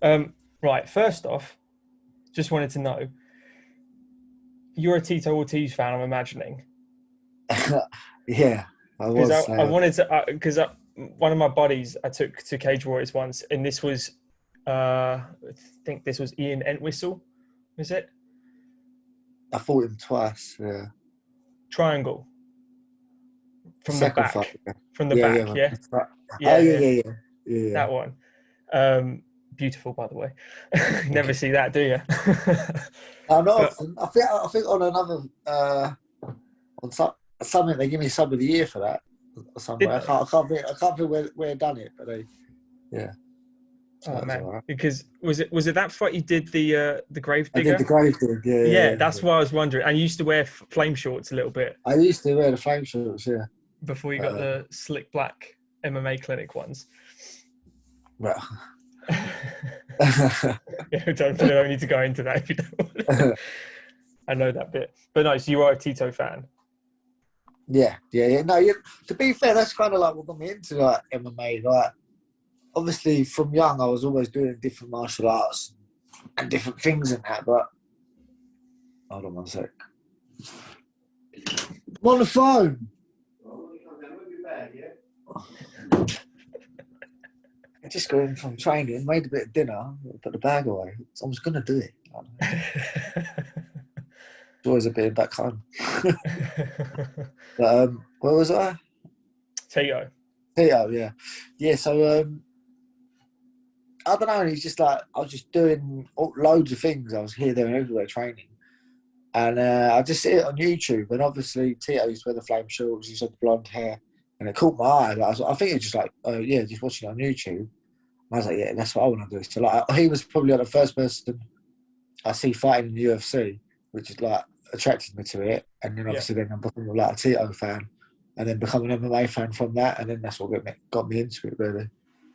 Right, first off, just wanted to know, you're a Tito Ortiz fan, I'm imagining. Yeah, I Because was. I wanted to, because one of my buddies I took to Cage Warriors once, and this was, I think this was Ian Entwistle, was it? I fought him twice. Yeah, Triangle the from the second fight. back, Yeah, from the yeah, yeah. back, yeah? Oh Yeah, yeah, yeah, yeah, yeah, yeah, yeah. that one. Beautiful, by the way. Thank Never you. see that, do you? Not But often. I think on another on something they give me sub of the year for that or somewhere. did I they? can't. I can't think where I done it, but they. Yeah, so Oh that was man, alright. because was it that fight you did the grave I did the digger? grave dig. Yeah, Yeah, yeah, that's yeah. what I was wondering. And you used to wear flame shorts a little bit I used to wear the flame shorts. Yeah, before you but, got the slick black MMA clinic ones. but Yeah, don't need to go into that if you don't want to. I know that bit. But no, so you are a Tito fan. yeah, yeah, yeah. No, yeah, to be fair, that's kind of like what got me into like MMA. Like, obviously, from young, I was always doing different martial arts and different things and that. But hold on one sec. I'm on the phone. I just got in from training, made a bit of dinner, put the bag away. So I was gonna do it. It's always a bit back home. But where was I? Tito. Tito, yeah, yeah. So I don't know. He's just like I was just doing loads of things. I was here, there, and everywhere training, and I just see it on YouTube. And obviously, Tito used to wear the flame shorts. He's had the blonde hair, and it caught my eye. Like, I think it's just like, yeah, just watching it on YouTube. And I was like, yeah, that's what I want to do. So like, he was probably like the first person I see fighting in the UFC, which is like attracted me to it. And then Yeah. obviously then I'm becoming like a Tito fan, and then become an MMA fan from that, and then that's what got me into it really.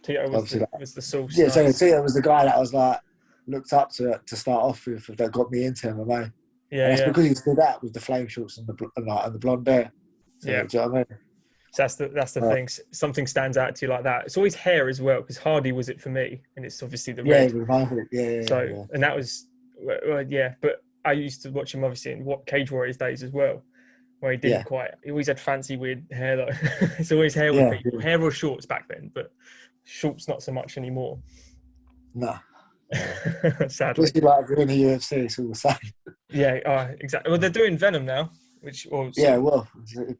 Tito So was obviously, the like, was the source. yeah. So Nice. Tito was the guy that I was like looked up to start off with that got me into MMA, and Yeah, that's yeah, because he did that with the flame shorts and the blonde hair. So yeah. do you know what I mean? So that's the Uh, thing. Something stands out to you like that. It's always hair as well, because Hardy was it for me, and it's obviously the yeah, red. with my yeah, yeah, So yeah. and that was yeah. But I used to watch him obviously in what Cage Warriors days as well, where he didn't Yeah, quite. He always had fancy weird hair though. It's always hair with yeah, people, yeah. hair or shorts back then, but shorts not so much anymore. No, no. Sadly. Especially like doing the UFC, it's all the same. Yeah, exactly. Well, they're doing Venom now, which or Yeah, soon. well,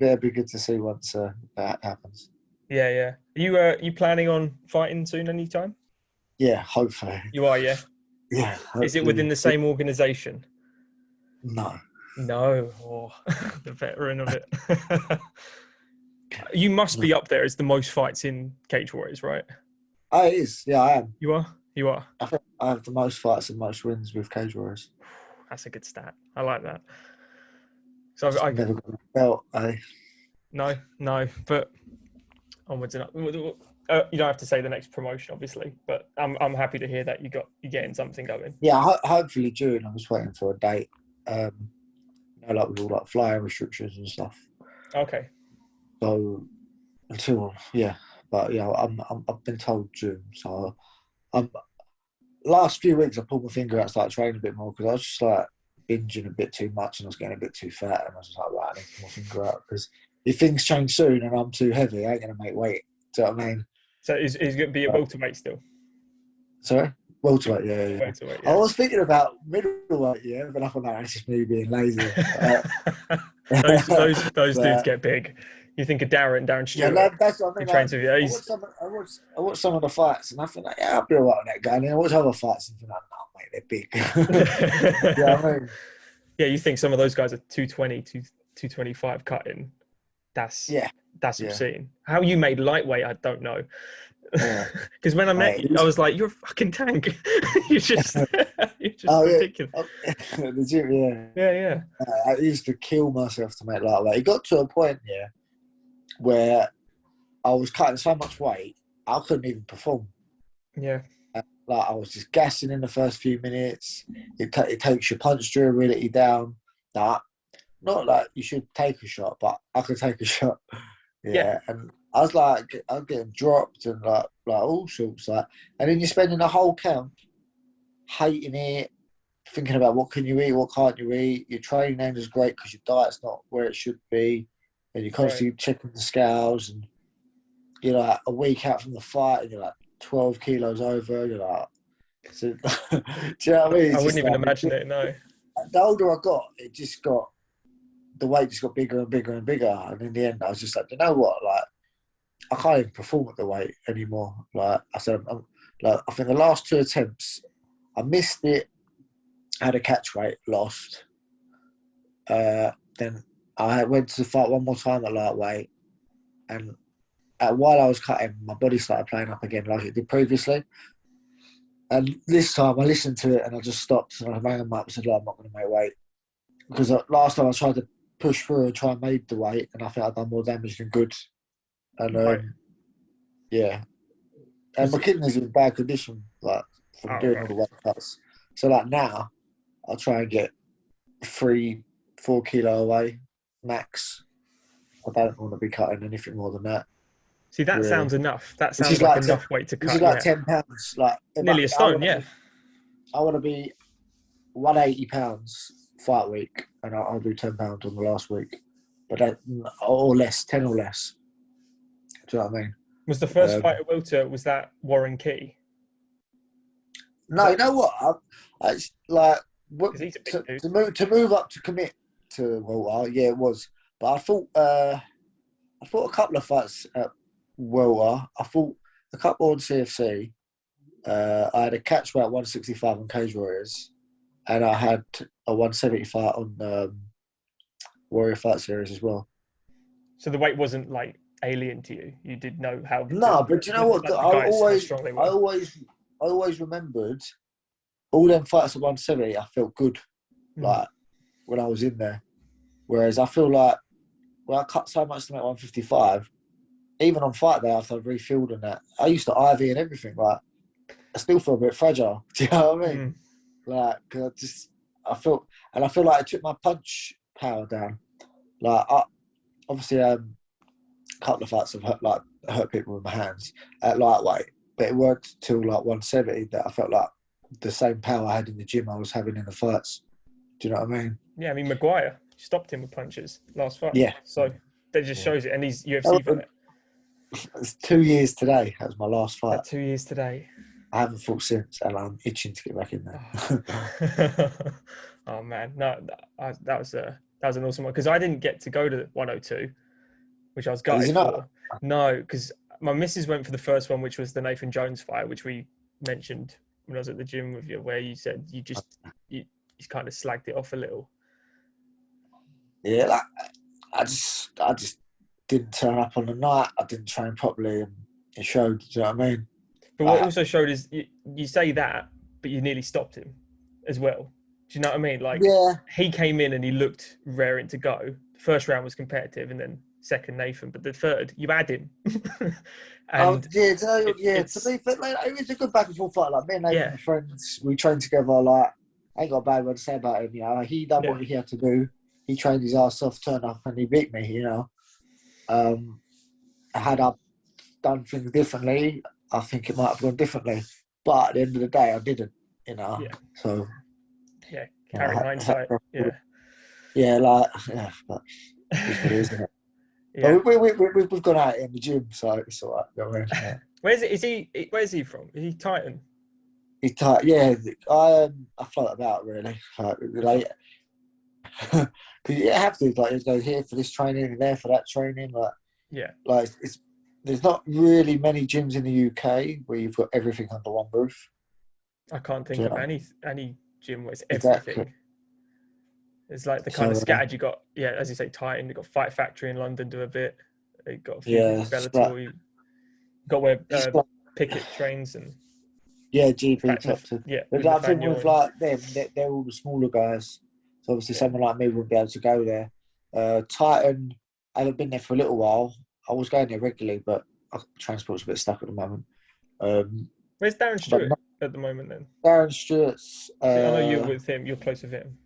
it'd be good to see once that happens. Yeah, yeah. You planning on fighting soon anytime? Yeah, hopefully. You are, yeah. Yeah, Is it within hopefully. the same organization? No. No. Oh, the veteran of it. You must No. be up there as the most fights in Cage Warriors, right? Oh, it is. Yeah, I am. You are? You are. I think I have the most fights and most wins with Cage Warriors. That's a good stat. I like that. So Just I never got a belt. no, no, but onwards and up. You don't have to say the next promotion, obviously, but I'm happy to hear that you're getting something going. Yeah, hopefully June. I'm just waiting for a date. Like with all like flying restrictions and stuff. Okay. So until yeah, but yeah, I've been told June. So I'm last few weeks I pulled my finger out, started training a bit more because I was just like binging a bit too much and I was getting a bit too fat, and I was just like, right, I need to pull my finger out because if things change soon and I'm too heavy, I ain't gonna make weight. Do you know what I mean? So is going to be a welterweight still? Sorry, welterweight, yeah, yeah. Welterweight, I yeah. was thinking about middleweight, yeah, but I thought no, that's just me being lazy. Those dudes But get big. You think of Darren yeah, Stewart, that's what I who mean. Like, trains with you. He's I watched some of the fights, and I feel like, yeah, I'll be alright on that guy. And then I watch other fights, and I feel like, no, mate, they're big. Yeah, I mean, yeah. You think some of those guys are 220, 225 cutting. That's yeah, that's yeah, obscene. How you made lightweight, I don't know. yeah. Because when I met Mate, you, I was like, "You're a fucking tank. you're just you're just oh yeah, ridiculous." oh, the gym, yeah. Yeah, yeah, I used to kill myself to make lightweight. It got to a point, yeah, where I was cutting so much weight, I couldn't even perform. yeah, Like I was just gassing in the first few minutes. It takes your punch durability down. Like, not like you should take a shot, but I could take a shot. yeah. Yeah, and I was like, I'm getting dropped and like all sorts like, and then you're spending the whole camp. hating it, thinking about what can you eat, what can't you eat. Your training is great because your diet's not where it should be, and you're constantly checking the scales, and you're like a week out from the fight, and you're like 12 kilos over. You're like, so, do you know what I mean? I It's wouldn't just even like, imagine it. No. the older I got, the weight just got bigger and bigger and bigger, and in the end, I was just like, you know what, like. I can't even perform at the weight anymore. Like I said, I think the last 2 attempts, I missed it, had a catch weight, lost. Then I went to fight one more time at lightweight, and while I was cutting, my body started playing up again like it did previously. And this time I listened to it and I just stopped and I rang them up and said, I'm not going to make weight. Because last time I tried to push through and try and make the weight, and I think I'd done more damage than good. And yeah, and my kidneys are in bad condition, like from doing all the weight cuts. So like now, I'll try and get 3-4 kilo away max. I don't want to be cutting anything more than that. See, that sounds enough. That sounds like enough weight to cut. Which is like 10 pounds, like nearly a stone. I want to be 180 pounds fight week, and I'll do 10 pounds on the last week, but or less, 10 or less. Do you know what I mean? Was the first fight at welter, was that Warren Key? No, you know what? I like he's a big dude. to move up to commit to welter. Yeah, it was. But I thought a couple of fights at welter. I fought a couple on CFC. I had a catch weight at 165 on Cage Warriors, and I had a 170 fight on Warrior Fight Series as well. So the weight wasn't like alien to you. You did know how. No, but you know what? I always remembered all them fights at 170. I felt good, like when I was in there. Whereas I feel like when I cut so much to make 155, even on fight day after I've refilled and that, I used to IV and everything. Like I still feel a bit fragile. Do you know what I mean? Like, cause I feel like it took my punch power down. Like obviously a couple of fights have hurt people with my hands at lightweight, but it weren't till like 170 that I felt like the same power I had in the gym I was having in the fights. Do you know what I mean? Yeah, I mean Maguire stopped him with punches last fight. Yeah. So that just shows it, and he's UFC for it. It's 2 years today. That was my last fight. 2 years today. I haven't fought since, and I'm itching to get back in there. Oh man, no, that was an awesome one because I didn't get to go to 102, which I was gutted for. No, because my missus went for the first one, which was the Nathan Jones fight, which we mentioned when I was at the gym with you, where you said you kind of slagged it off a little. Yeah, like I just didn't turn up on the night. I didn't train properly, and it showed. Do you know what I mean? But what also showed is you say that, but you nearly stopped him as well. Do you know what I mean? Like, he came in and he looked raring to go. The first round was competitive, and then second Nathan, but the third you had him. And to be fair, like, it was a good back and forth fight. Like me and Nathan were friends. We trained together. Like I ain't got a bad word to say about him. You know, he done what he had to do. He trained his ass off, turned up, and he beat me. You know, had I done things differently, I think it might have gone differently. But at the end of the day, I didn't. You know, so carry hindsight. But it's what it is, isn't it? Yeah. But we've gone out in the gym, so it's all right. You know what I mean? Where's he from? Is he Titan? He's tight. Yeah, I float about really. Like because you have to you go here for this training and there for that training. Like there's not really many gyms in the UK where you've got everything under one roof. I can't think of any gym where it's everything. Exactly. It's like the kind of scattered you got. Yeah, as you say, Titan. You got Fight Factory in London, do a bit. You got a few Bellator. You got where Pickett trains and. Yeah, GP top two. Yeah, but I think with like them, they're all the smaller guys. So obviously, someone like me wouldn't be able to go there. Titan, I haven't been there for a little while. I was going there regularly, but transport's a bit stuck at the moment. Where's Darren Stewart at the moment then? Darren Stewart's. I know you're with him. You're close with him.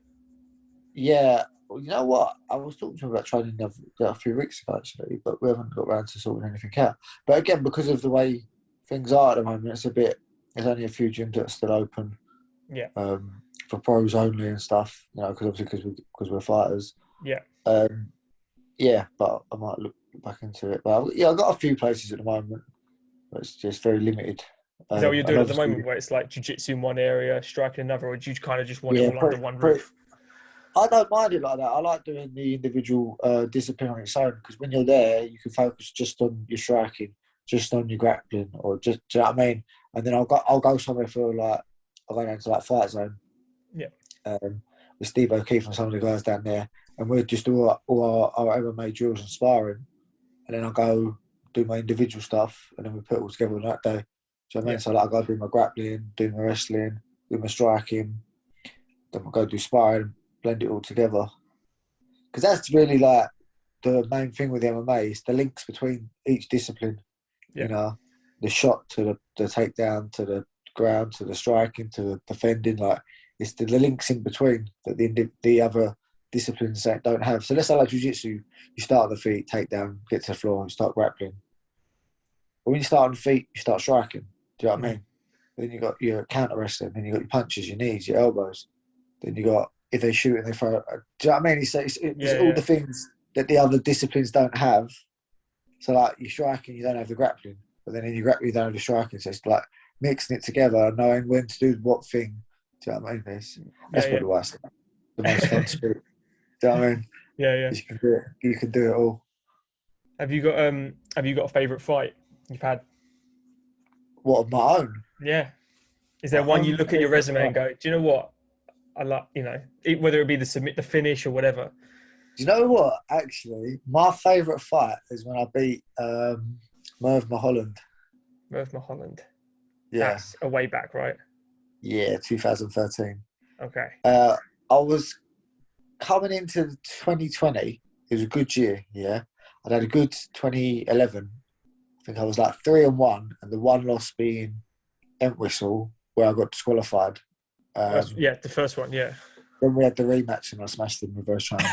Yeah. Well, you know what? I was talking to him about training a few weeks ago, actually, but we haven't got around to sorting anything out. But again, because of the way things are at the moment, there's only a few gyms that are still open. Yeah. For pros only and stuff, you know, because we're fighters. Yeah. Yeah, but I might look back into it. But yeah, I've got a few places at the moment, but it's just very limited. Is that what you're doing at the moment, where it's like jiu-jitsu in one area, striking another, or do you kind of just want it all under one roof? I don't mind it like that. I like doing the individual discipline on its own, because when you're there, you can focus just on your striking, just on your grappling, or just, do you know what I mean? And then I'll go somewhere for like, I'll go down to like Fight Zone. Yeah. With Steve O'Keefe and some of the guys down there, and we'll just do all our MMA drills and sparring, and then I'll go do my individual stuff, and then we put it all together on that day. Do you know what I mean? So like, I go do my grappling, do my wrestling, do my striking, then we'll go do sparring, blend it all together. Because that's really like the main thing with the MMA, is the links between each discipline. Yeah. You know, the shot to the takedown, to the ground, to the striking, to the defending. Like, it's the links in between that the other disciplines don't have. So let's say like jiu-jitsu, you start on the feet, takedown, get to the floor, and start grappling. But when you start on the feet, you start striking. Do you know what I mean? Then you got your counter wrestling, then you got your punches, your knees, your elbows. Then you got, if they shoot and they throw. Do you know what I mean? It's all the things that the other disciplines don't have. So like, you're striking, you don't have the grappling, but then in your grappling, you don't have the striking. So it's like mixing it together, knowing when to do what thing. Do you know what I mean? That's probably why it's the most fun sport. Do you know what I mean? Yeah. You can do it. You can do it all. Have you got a favourite fight you've had? What, of my own? Yeah. Is there one you look at your resume and go, do you know what? I like, you know, whether it be the finish or whatever. Do you know what? Actually, my favourite fight is when I beat Merv Mulholland. Merv Mulholland. Yeah. That's a way back, right? Yeah, 2013. Okay. I was coming into 2020. It was a good year, yeah. I'd had a good 2011. I think I was like 3-1, and the one loss being Entwistle, where I got disqualified. The first one, yeah. Then we had the rematch, and I smashed him reverse triangle.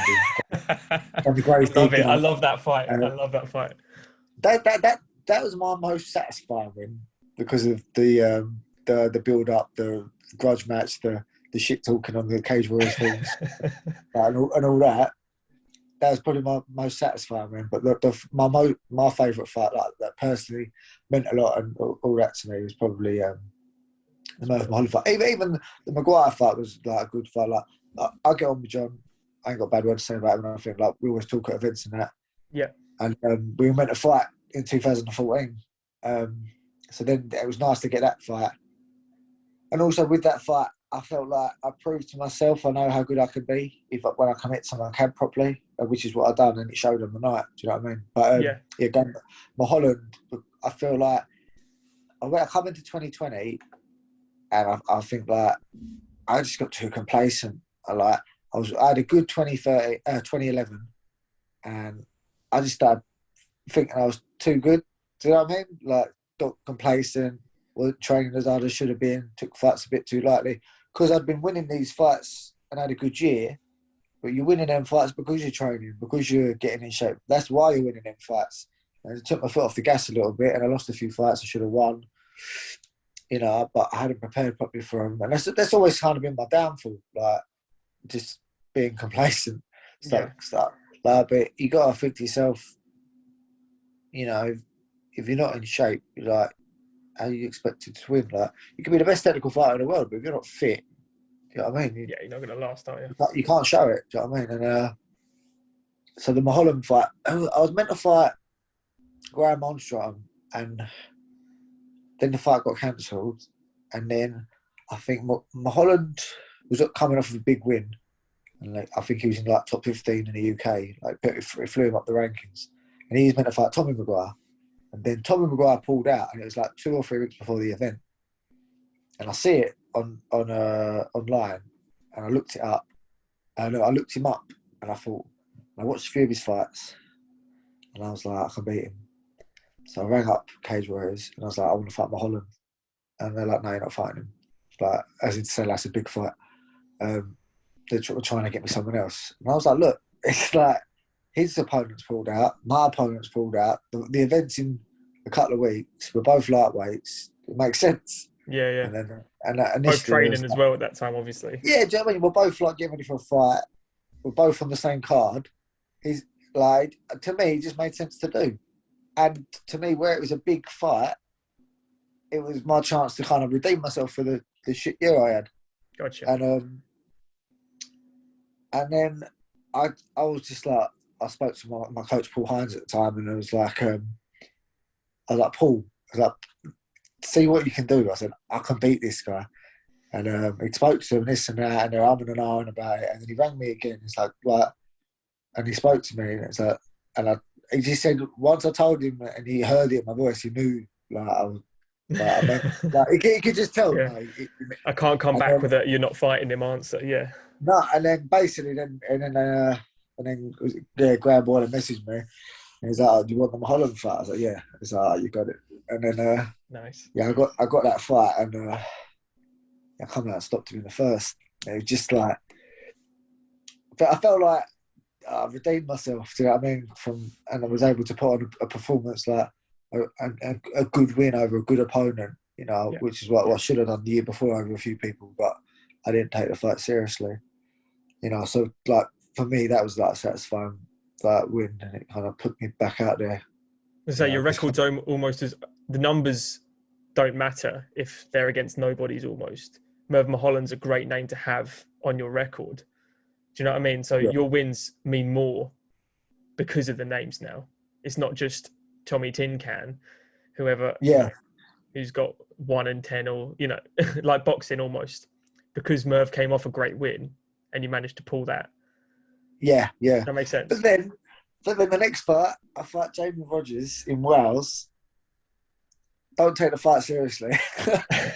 I love that fight. I love that fight. That was my most satisfying win, because of the build up, the grudge match, the shit talking on the Cage Warriors things, and all that. That was probably my most satisfying win. But my favourite fight, like that personally meant a lot, and all that to me, was probably the Merv Mulholland fight. Even the Maguire fight was like a good fight. Like, I get on with John. I ain't got a bad word to say about him. I think like we always talk at events and that. Yeah. And we were meant to fight in 2014. So then it was nice to get that fight. And also with that fight, I felt like I proved to myself I know how good I can be when I commit to my camp properly, which is what I've done, and it showed on the night. Do you know what I mean? But again, Mulholland, I feel like I come into 2020, and I think like I just got too complacent. I had a good 2011, and I just started thinking I was too good. Do you know what I mean? Like, got complacent, wasn't training as hard as I should have been, took fights a bit too lightly. Because I'd been winning these fights and had a good year, but you're winning them fights because you're training, because you're getting in shape. That's why you're winning them fights. And it took my foot off the gas a little bit, and I lost a few fights I should have won, you know, but I hadn't prepared properly for them. And that's always kind of been my downfall, like, just being complacent. Stuff. Like, but you got to think to yourself, you know, if you're not in shape, you're like, how are you expected to win? Like, you can be the best technical fighter in the world, but if you're not fit, you know what I mean? You're not going to last, are you? You can't show it, do you know what I mean? And so the Mulholland fight, I was meant to fight Graham Monstrom, and then the fight got cancelled. And then I think Mulholland was coming off of a big win. And like, I think he was in like top 15 in the UK. Like, it flew him up the rankings. And he was meant to fight Tommy Maguire. And then Tommy Maguire pulled out, and it was like 2 or 3 weeks before the event. And I see it online, and I looked it up. And I looked him up, and I thought, I watched a few of his fights, and I was like, I can beat him. So I rang up Cage Warriors, and I was like, I want to fight Mulholland. And they're like, no, you're not fighting him. Like, as in to say, that's a big fight. They're trying to get me someone else. And I was like, look, it's like, his opponent's pulled out, my opponent's pulled out. The event's in a couple of weeks. We're both lightweights. It makes sense. Yeah, yeah. And then initially Both training as well at that time, obviously. Yeah, do you know what I mean? We're both like getting ready for a fight. We're both on the same card. He's like, to me, it just made sense to do. And to me, where it was a big fight, it was my chance to kind of redeem myself for the shit year I had. Gotcha. And then I was just like, I spoke to my coach Paul Hines at the time, and I was like, Paul, see what you can do. I said, I can beat this guy. And he spoke to him, this and that, and they're umming and ahhing about it. And then he rang me again. It's like, what? And he spoke to me, and it's like, he just said, once I told him, and he heard it in my voice, he knew, like, I was, he could just tell. Yeah. I can't come back with a "you're not fighting him" answer. Yeah. No, and then basically, Graham Boylan messaged me. And he's like, oh, "Do you want the Mulholland fight?" I was like, "Yeah." He's like, oh, "You got it." And then, nice. Yeah, I got that fight, and I come out and stopped him in the first. It was just like, I felt like I redeemed myself. Do you know what I mean? And I was able to put on a performance like a good win over a good opponent. You know, yeah. Which is what I should have done the year before over a few people, but I didn't take the fight seriously. You know, so like for me, that was like a satisfying win, and it kind of put me back out there. So your record's almost as the numbers don't matter if they're against nobodies. Almost, Merv Mulholland's a great name to have on your record. Do you know what I mean? So your wins mean more because of the names now. It's not just Tommy Tin Can, whoever, who's got 1 in 10, or like boxing almost. Because Merv came off a great win, and you managed to pull that. Yeah. That makes sense. But then the next fight, I fight Jamie Rogers in Wales. Don't take the fight seriously.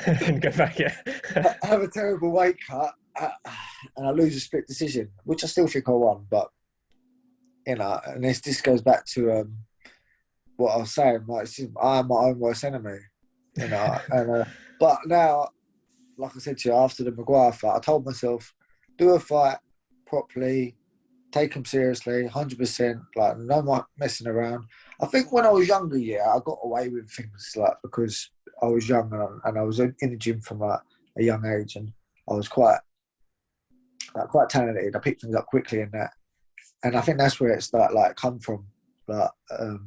And go back, I have a terrible weight cut, and I lose a split decision, which I still think I won. But and this goes back to what I was saying. Like, I am my own worst enemy. But now, like I said to you, after the Maguire fight, I told myself, do a fight properly, take them seriously, 100%, like no more messing around. I think when I was younger, I got away with things like because I was young and I was in the gym from like a young age, and I was quite talented. I picked things up quickly in that, and I think that's where it started come from. But I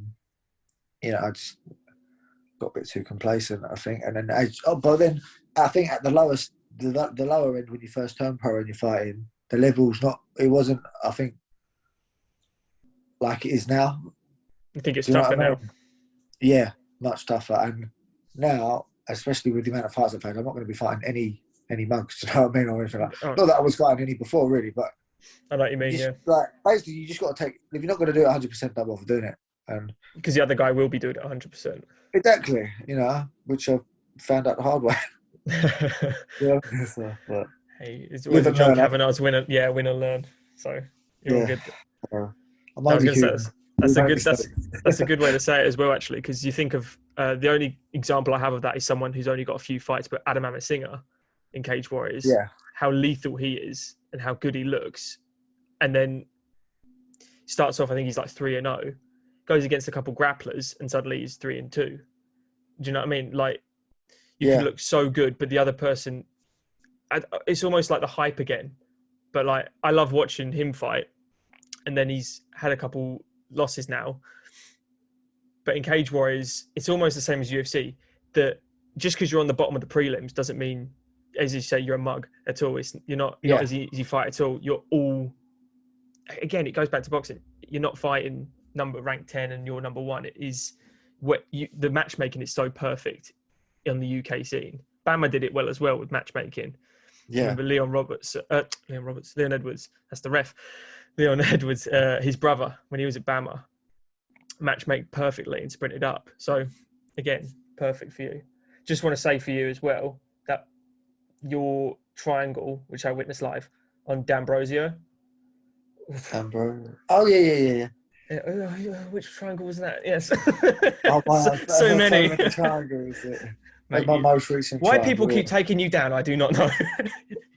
just got a bit too complacent, I think, and then but then I think at the lower end when you first turn pro and you're fighting, the level's it wasn't, I think, like it is now. I think it's tougher now. Yeah, much tougher. And now, especially with the amount of fights I've had, I'm not going to be fighting any mugs, do you know what I mean? Or anything like that. Not that I was fighting any before, really, but I know what you mean, basically, you just got to take, if you're not going to do it 100%, don't bother doing it. And because the other guy will be doing it 100%. Exactly, which I found out the hard way. Hey, it's always a John Kavanagh's win and learn. So you're all good. That's a good way to say it as well, actually, because you think of the only example I have of that is someone who's only got a few fights, but Aljamain Singer in Cage Warriors. Yeah. How lethal he is and how good he looks, and then starts off. I think he's like 3-0, goes against a couple grapplers, and suddenly he's 3-2. Do you know what I mean? Like you can look so good, but the other person, it's almost like the hype again. But like I love watching him fight, and then he's had a couple losses now. But in Cage Warriors, it's almost the same as UFC. That just because you're on the bottom of the prelims doesn't mean, as you say, you're a mug at all. You're not as easy fight at all. You're all, again, it goes back to boxing. You're not fighting ranked 10 and you're number 1. It is the matchmaking is so perfect on the UK scene. Bama did it well as well with matchmaking. Yeah. Remember Leon Edwards, that's the ref. Leon Edwards, his brother, when he was at Bama, matchmake perfectly and sprinted up. So again, perfect for you. Just want to say for you as well that your triangle, which I witnessed live on D'Ambrosio. Oh yeah. Which triangle was that? Yes. Oh, wow. so many. Triangles. Mate, my most recent why people keep taking you down, I do not know.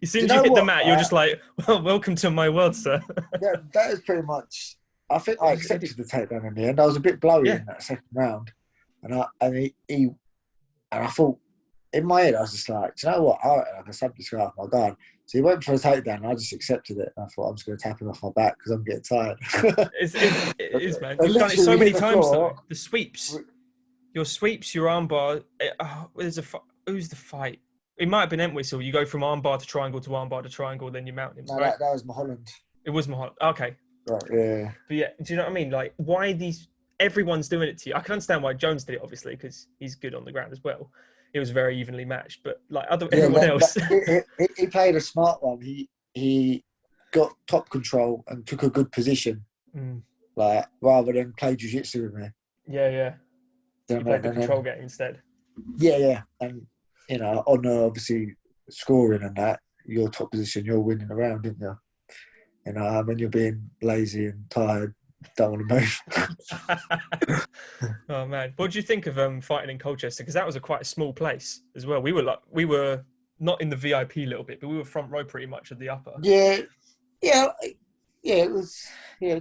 As soon as you hit the mat, you're just like, well, welcome to my world, sir. Yeah, that is pretty much. I think I accepted the takedown in the end. I was a bit blowy in that second round, and I thought in my head, I was just like, do you know what? I can stab this guy off my guard. So he went for a takedown, and I just accepted it. And I thought, I'm just going to tap him off my back because I'm getting tired. It is, man. You've done it so many times, though. The sweeps. Your sweeps, your armbar. Who's the fight? It might have been Entwistle. You go from armbar to triangle to armbar to triangle, then you mount him. No, right? that was Mulholland. It was Mulholland. Okay. Right, yeah. But yeah, do you know what I mean? Like, why everyone's doing it to you? I can understand why Jones did it, obviously, because he's good on the ground as well. It was very evenly matched, but like everyone else. He played a smart one. He got top control and took a good position, like rather than play jiu-jitsu with me. Yeah. You played the control game instead. Yeah, and on obviously scoring and that, your top position, you're winning the round, didn't you? When you're being lazy and tired, don't want to move. Oh man, what do you think of fighting in Colchester? Because that was quite a small place as well. We were not in the VIP little bit, but we were front row pretty much at the upper. Yeah. It was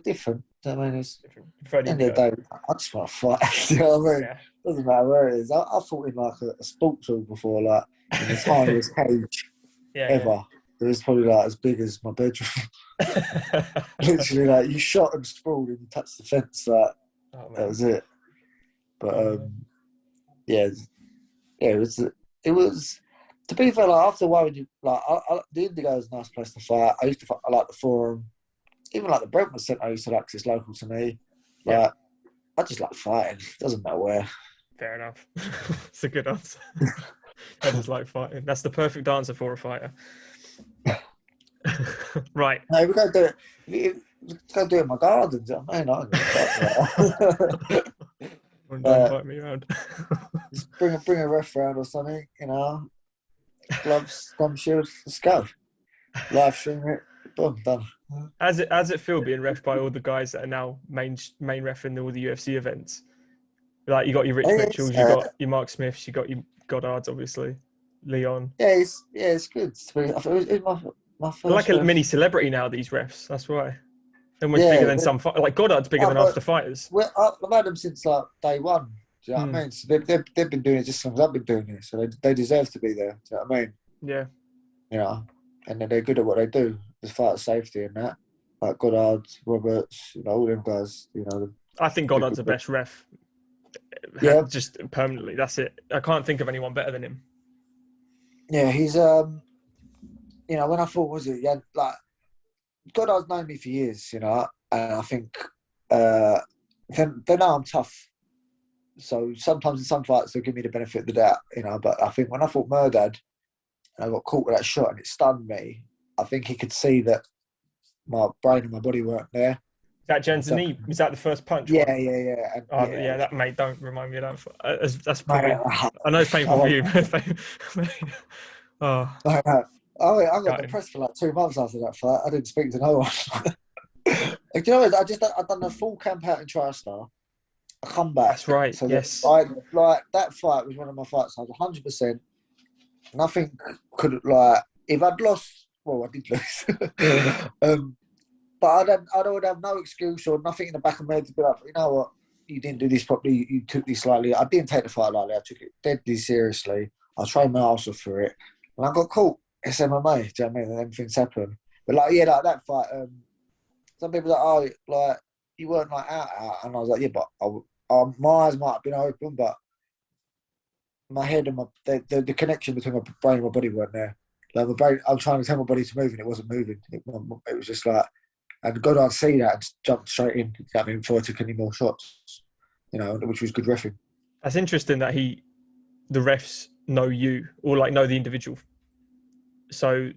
different. I mean, it's at the end of the day, I just want to fight. You know what I mean? Yeah. Doesn't matter where it is. I fought in like a sports hall before, like in the tiniest cage ever. Yeah. It was probably like as big as my bedroom. Literally, like you shot and sprawled and you touched the fence. Like that was it. But it was. To be fair, like after a while, the Indigo is a nice place to fight. I used to fight. I like the Forum, even like the Brentwood Centre. I used to like 'cause it's local to me. Like I just like fighting. Doesn't matter where. Fair enough. It's a good answer. I just like fighting. That's the perfect answer for a fighter. Right. No, we gotta do it. We gotta do it in my gardens. I don't invite me around. Just bring a ref round or something. Gloves, thumb shield. Let's go. Live stream it. Boom, done. How's it feel being ref by all the guys that are now main ref in all the UFC events? Like you got your Rich Mitchells, you got your Mark Smiths, you got your Goddards, obviously, Leon. Yeah, it's good. It was my first. They're like a mini celebrity now. These refs. That's why. They're much bigger than some. Like Goddard's bigger than half the fighters. Well, I've had them since like day one. Do you know what I mean? So they've been doing it just as long as I've been doing it. So they deserve to be there. Do you know what I mean? Yeah. And then they're good at what they do. The fight safety and that. Like Goddard, Roberts, all them guys. I think Goddard's the best ref. Yeah. Just permanently. That's it. I can't think of anyone better than him. Yeah, he's when I thought like Goddard's known me for years, and I think they know I'm tough. So sometimes in some fights they'll give me the benefit of the doubt, But I think when I fought Murdad and I got caught with that shot and it stunned me, I think he could see that my brain and my body weren't there. That Jensen knee, was that the first punch? Yeah. And, that mate, don't remind me of that. That's probably. I know it's painful for you, but I got depressed for like 2 months after that fight. I didn't speak to no one. I'd done a full camp out in TriStar. I come back. That's right. So yes. That fight was one of my fights. I was 100%. Nothing could if I'd lost. Well, I did lose. But I would have no excuse or nothing in the back of my head to be like, you know what, you didn't do this properly. You took this lightly. I didn't take the fight lightly. I took it deadly seriously. I trained my arse off for it, and I got caught. It's MMA. Do you know what I mean? And everything's happened. But like that fight. Some people are like, you weren't like out, and I was like, yeah, but my eyes might have been open, but my head and the connection between my brain and my body weren't there. Like my brain, I was trying to tell my body to move, and it wasn't moving. It was just like, and Goddard see that and jumped straight in. Before I took any more shots, which was good reffing. That's interesting that the refs know you or know the individual, so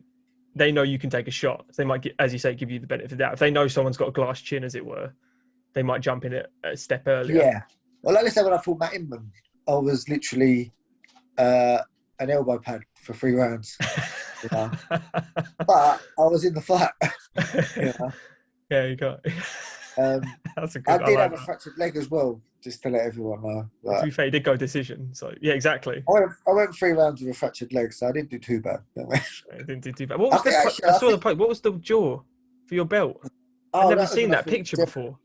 they know you can take a shot. They might, as you say, give you the benefit of the doubt. If they know someone's got a glass chin, as it were, they might jump in a step earlier. Yeah. Well, like I said, when I fought Matt Inman, I was literally an elbow pad for 3 rounds. But I was in the fight. Yeah, you got. That's a good. I did have a fractured leg as well, just to let everyone know. To be fair, he did go decision, so yeah, exactly. I went 3 rounds with a fractured leg, so I didn't do too bad. I didn't do too bad. What was I saw the post. What was the jaw for your belt? I've never seen that picture before.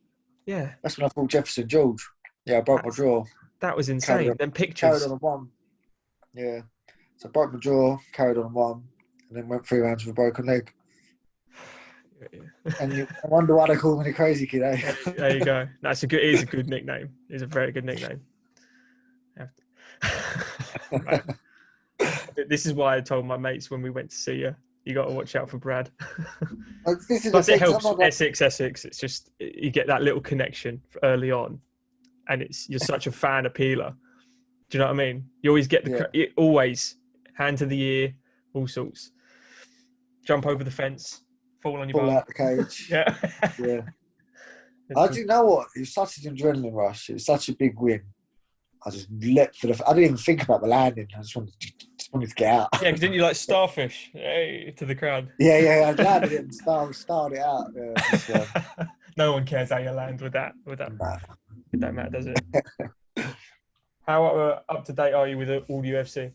Yeah, that's when I fought Jefferson George. Yeah, I broke my jaw. That was insane. Then pictures. Carried on a 1. Yeah. So I broke my jaw, carried on one, and then went 3 rounds with a broken leg. And you wonder why they call me the crazy kid, eh? There you go. It is a good nickname. It's a very good nickname. Right. This is why I told my mates when we went to see you, you got to watch out for Brad. Plus, it helps. Essex. It's just you get that little connection early on, and you're such a fan appealer. Do you know what I mean? You always get always hand to the ear, all sorts. Jump over the fence, fall on your fall bum. Out the cage. Yeah. Yeah. I didn't know what. It was such an adrenaline rush. It was such a big win. I just leapt for I didn't even think about the landing. I just wanted to get out. Yeah, because didn't you like starfish to the crowd? Yeah. I landed it and started it out. Yeah, no one cares how you land with that. Nah. It don't matter, does it? How up to date are you with all UFC?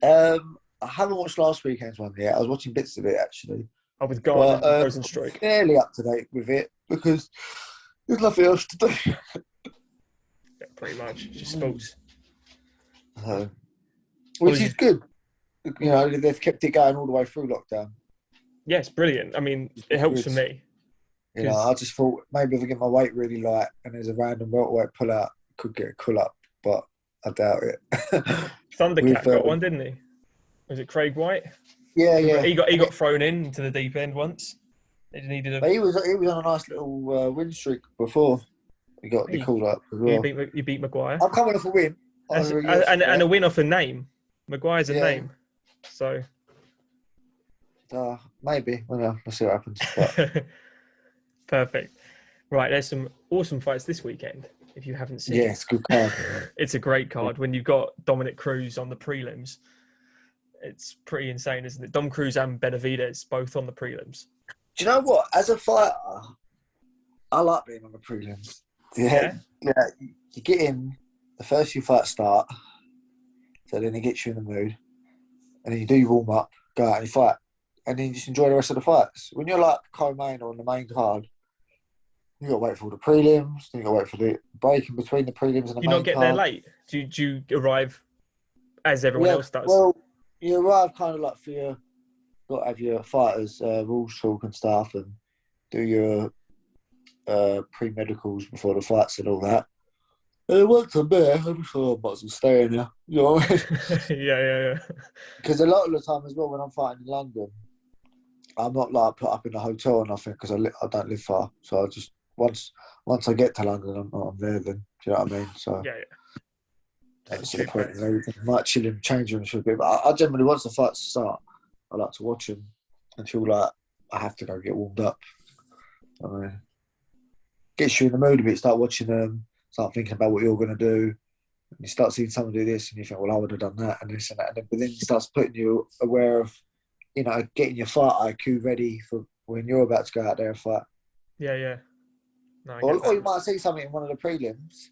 I haven't watched last weekend's one yet. I was watching bits of it actually. Oh, with Garner and Rosenstruck. Fairly up to date with it because there's nothing else to do. Yeah, pretty much, just sports. Which is good. You know, they've kept it going all the way through lockdown. Yes, brilliant. I mean, it helps for me. You know, I just thought maybe if I get my weight really light and there's a random welterweight pull out, I could get a pull up, but I doubt it. Thundercat got one, didn't he? Was it Craig White? Yeah. He got thrown into the deep end once. They needed But he was on a nice little win streak before he got called up as well. You beat Maguire. I'm coming off a win. And a win off a name. Maguire's a name. So maybe. Well, we'll see what happens. But... Perfect. Right, there's some awesome fights this weekend. If you haven't seen, it's a good card. It's a great card. When you've got Dominic Cruz on the prelims, it's pretty insane, isn't it? Dom Cruz and Benavidez both on the prelims. Do you know what? As a fighter, I like being on the prelims. Yeah. You get in, the first few fights start, so then it gets you in the mood, and then you do your warm up, go out and you fight, and then you just enjoy the rest of the fights. When you're like co-main or on the main card, you got to wait for all the prelims, then you got to wait for the break in between the prelims and the main card. You not get there late? Do you arrive as everyone else does? Well, you arrive kind of like for your, got to have your fighters rules talk and stuff, and do your pre-medicals before the fights and all that. And once I'm there, I'm sure I might as well stay in there. You know what I mean? Yeah. Because a lot of the time as well, when I'm fighting in London, I'm not like put up in a hotel or nothing because I don't live far. So I just once I get to London, I'm there. Then do you know what I mean? So yeah. That's the point. I might chill in change rooms for a bit, but I generally once the fights start, I like to watch them until like I have to go get warmed up. I mean, gets you in the mood a bit. Start watching them. Start thinking about what you're going to do. And you start seeing someone do this, and you think, "Well, I would have done that and this and that." But then it starts putting you aware of, you know, getting your fight IQ ready for when you're about to go out there and fight. Yeah. No, or you might see something in one of the prelims,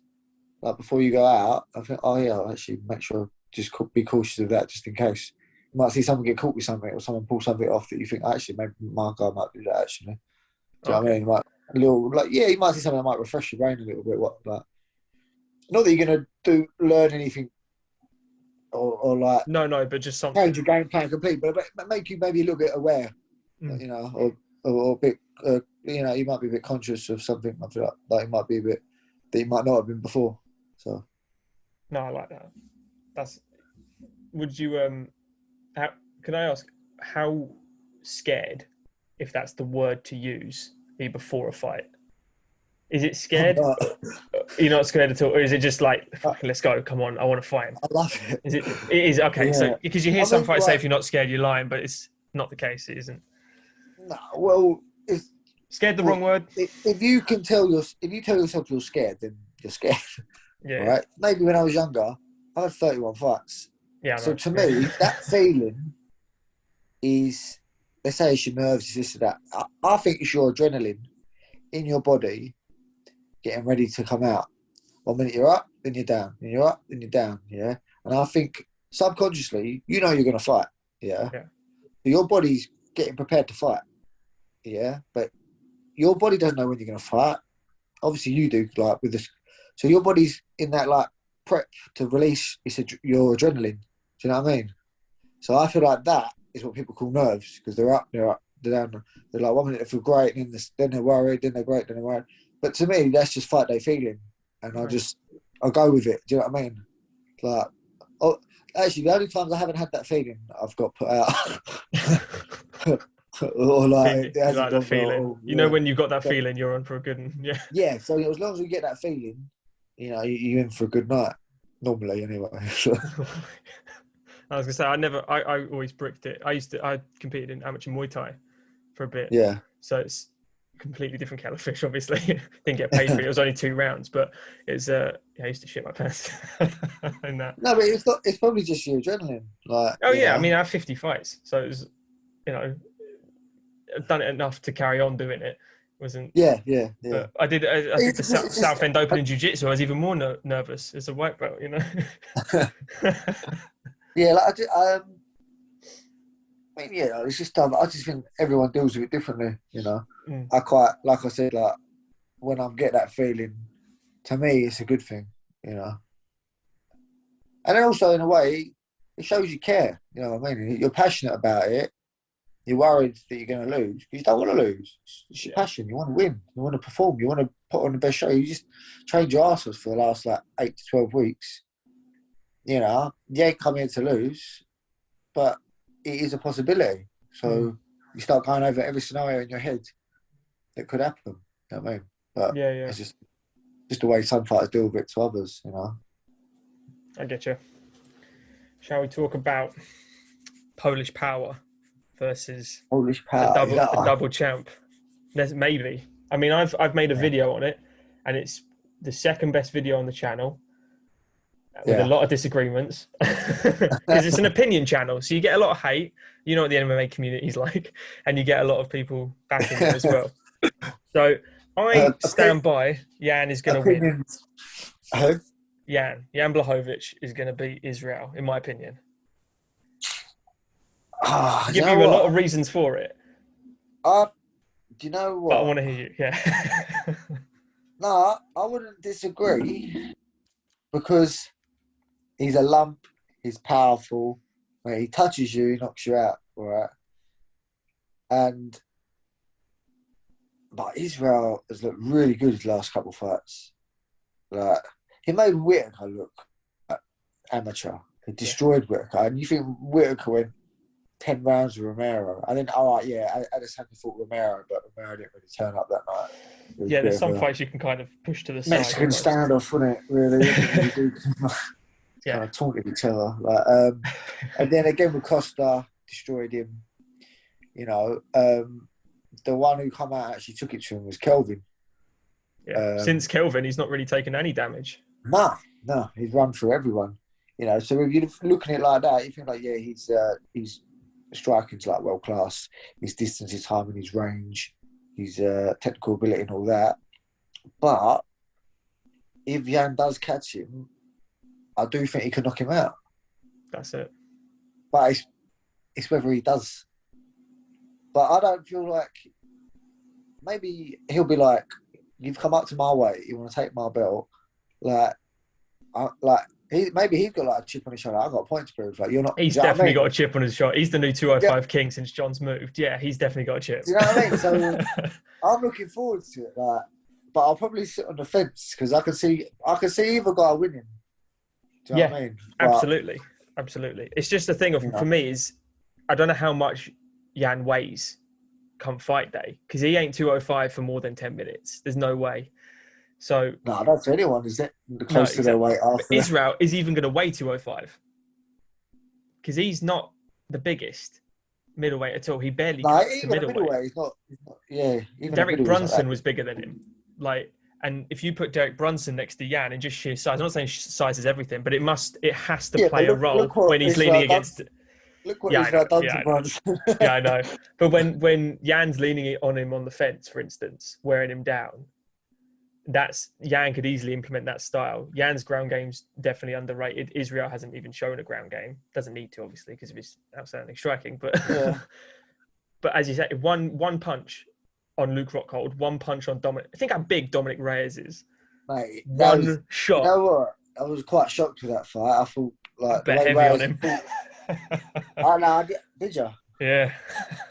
like before you go out. I think, oh yeah, I'll actually make sure just be cautious of that, just in case. You might see someone get caught with something, or someone pull something off that you think, actually, maybe my guy might do that. Actually, do you know what I mean? You might see something that might refresh your brain a little bit. But not that you're going to learn anything, or like no, but just something change your game plan completely, but make you maybe a little bit aware, you know, or a bit, you know, you might be a bit conscious of something. I feel like it might be a bit that you might not have been before. So, no, I like that. Would you can I ask how scared, if that's the word to use, be before a fight? Is it scared? You're not scared at all, or is it just like, let's go, come on, I want to fight? I love it. It is okay. Yeah. So because you hear some fights say if you're not scared, you're lying, but it's not the case. It isn't. No, well, scared the wrong word. If you tell yourself you're scared, then you're scared. Yeah. Right? Maybe when I was younger, I had 31 fights. Yeah. So to me, that feeling is, let's say it's your nerves, it's this or that. I think it's your adrenaline in your body getting ready to come out. 1 minute you're up, then you're down. Then you're up, then you're down. Yeah. And I think subconsciously, you know you're going to fight. Yeah. But your body's getting prepared to fight. Yeah. But your body doesn't know when you're going to fight. Obviously, you do, like with this. So your body's in that like prep to release your adrenaline. Do you know what I mean? So I feel like that is what people call nerves, because they're up, they're down. They're like 1 minute they feel great, and then they're worried, then they're great, then they're worried. But to me, that's just fight day feeling, and I go with it. Do you know what I mean? Like, actually, the only times I haven't had that feeling, I've got put out. Or like, like the feeling. You know, when you've got that feeling, you're on for a good one. Yeah. Yeah. So as long as we get that feeling, you know, you're in for a good night. Normally, anyway. I was gonna say I always bricked it. I competed in amateur Muay Thai for a bit. Yeah. So it's completely different kettle of fish, obviously. Didn't get paid for it. It was only 2 rounds, but it's I used to shit my pants in that. No, but it's probably just your adrenaline. Like, oh yeah, I mean I have 50 fights, so it was, you know, I've done it enough to carry on doing it. Wasn't yeah. But I did the Southend Open in Jiu-Jitsu. I was even more nervous as a white belt, you know. Yeah, like I mean, yeah, it's just stuff. I just think everyone deals with it differently, you know. I quite, like I said, like when I get that feeling, to me, it's a good thing, you know. And then also, in a way, it shows you care. You know what I mean? You're passionate about it. You're worried that you're going to lose. You don't want to lose. It's your passion. You want to win. You want to perform. You want to put on the best show. You just trained your asses for the last like 8 to 12 weeks. You know, you ain't come here to lose, but it is a possibility. So you start going over every scenario in your head that could happen. You know what I mean? But it's just the way some fighters deal with it to others, you know. I get you. Shall we talk about Polish Power versus Polish Power, a double champ? Maybe. I mean, I've made a video on it, and it's the second best video on the channel, with a lot of disagreements, because it's an opinion channel. So you get a lot of hate. You know what the MMA community is like, and you get a lot to backing it as well. So I stand by Jan is going to win. Jan Blachowicz is going to beat Israel, in my opinion. I'll give you a lot of reasons for it. Do you know what? But I want to hear you. Yeah. No, I wouldn't disagree, because he's a lump. He's powerful. When he touches you, he knocks you out. All right. But Israel has looked really good his last couple of fights. Like, he made Whittaker look amateur. He destroyed Whittaker, and you think Whittaker went 10 rounds with Romero. I think, Adesanya fought Romero, but Romero didn't really turn up that night. Yeah, there's some fights you can kind of push to the side. Mexican standoff, wasn't it? Really, kind of taunted each other. Like, and then again with Costa, destroyed him. You know, the one who come out and actually took it to him was Kelvin. Yeah. Since Kelvin, he's not really taken any damage. No, he's run through everyone. You know, so if you're looking at it like that, you think like, he's striking's like world class. His distance, his timing, his range, his technical ability, and all that. But if Jan does catch him, I do think he could knock him out. That's it. But it's whether he does. But I don't feel like, maybe he'll be like, you've come up to my weight, you want to take my belt, maybe he's got like a chip on his shoulder. I've got a point to prove. Like, you're not. He's definitely got a chip on his shoulder. He's the new 205 king since John's moved. Yeah, he's definitely got a chip. Do you know what I mean? So I'm looking forward to it. Like, but I'll probably sit on the fence, because I can see either guy winning. Do you know what I mean? Absolutely. It's just the thing for me is, I don't know how much Jan weighs come fight day, because he ain't 205 for more than 10 minutes. There's no way. So no, that's anyone, is it? Close to their weight after. Israel is even going to weigh 205, because he's not the biggest middleweight at all. He barely cuts to middleweight. He's not. Yeah. Derek Brunson was bigger than him. And if you put Derek Brunson next to Jan and just sheer size, I'm not saying size is everything, but it has to play a role when he's leaning against. Look what Israel done to Brunson. Yeah, I know. But when Jan's leaning on him on the fence, for instance, wearing him down, Jan could easily implement that style. Jan's ground game's definitely underrated. Israel hasn't even shown a ground game. Doesn't need to, obviously, because of his outstanding striking. But but as you say, one punch on Luke Rockhold, one punch on Dominic. Think how big Dominic Reyes is. Mate, one shot. You know what? I was quite shocked with that fight. I thought Like bet heavy on him. Oh no, did you? Yeah,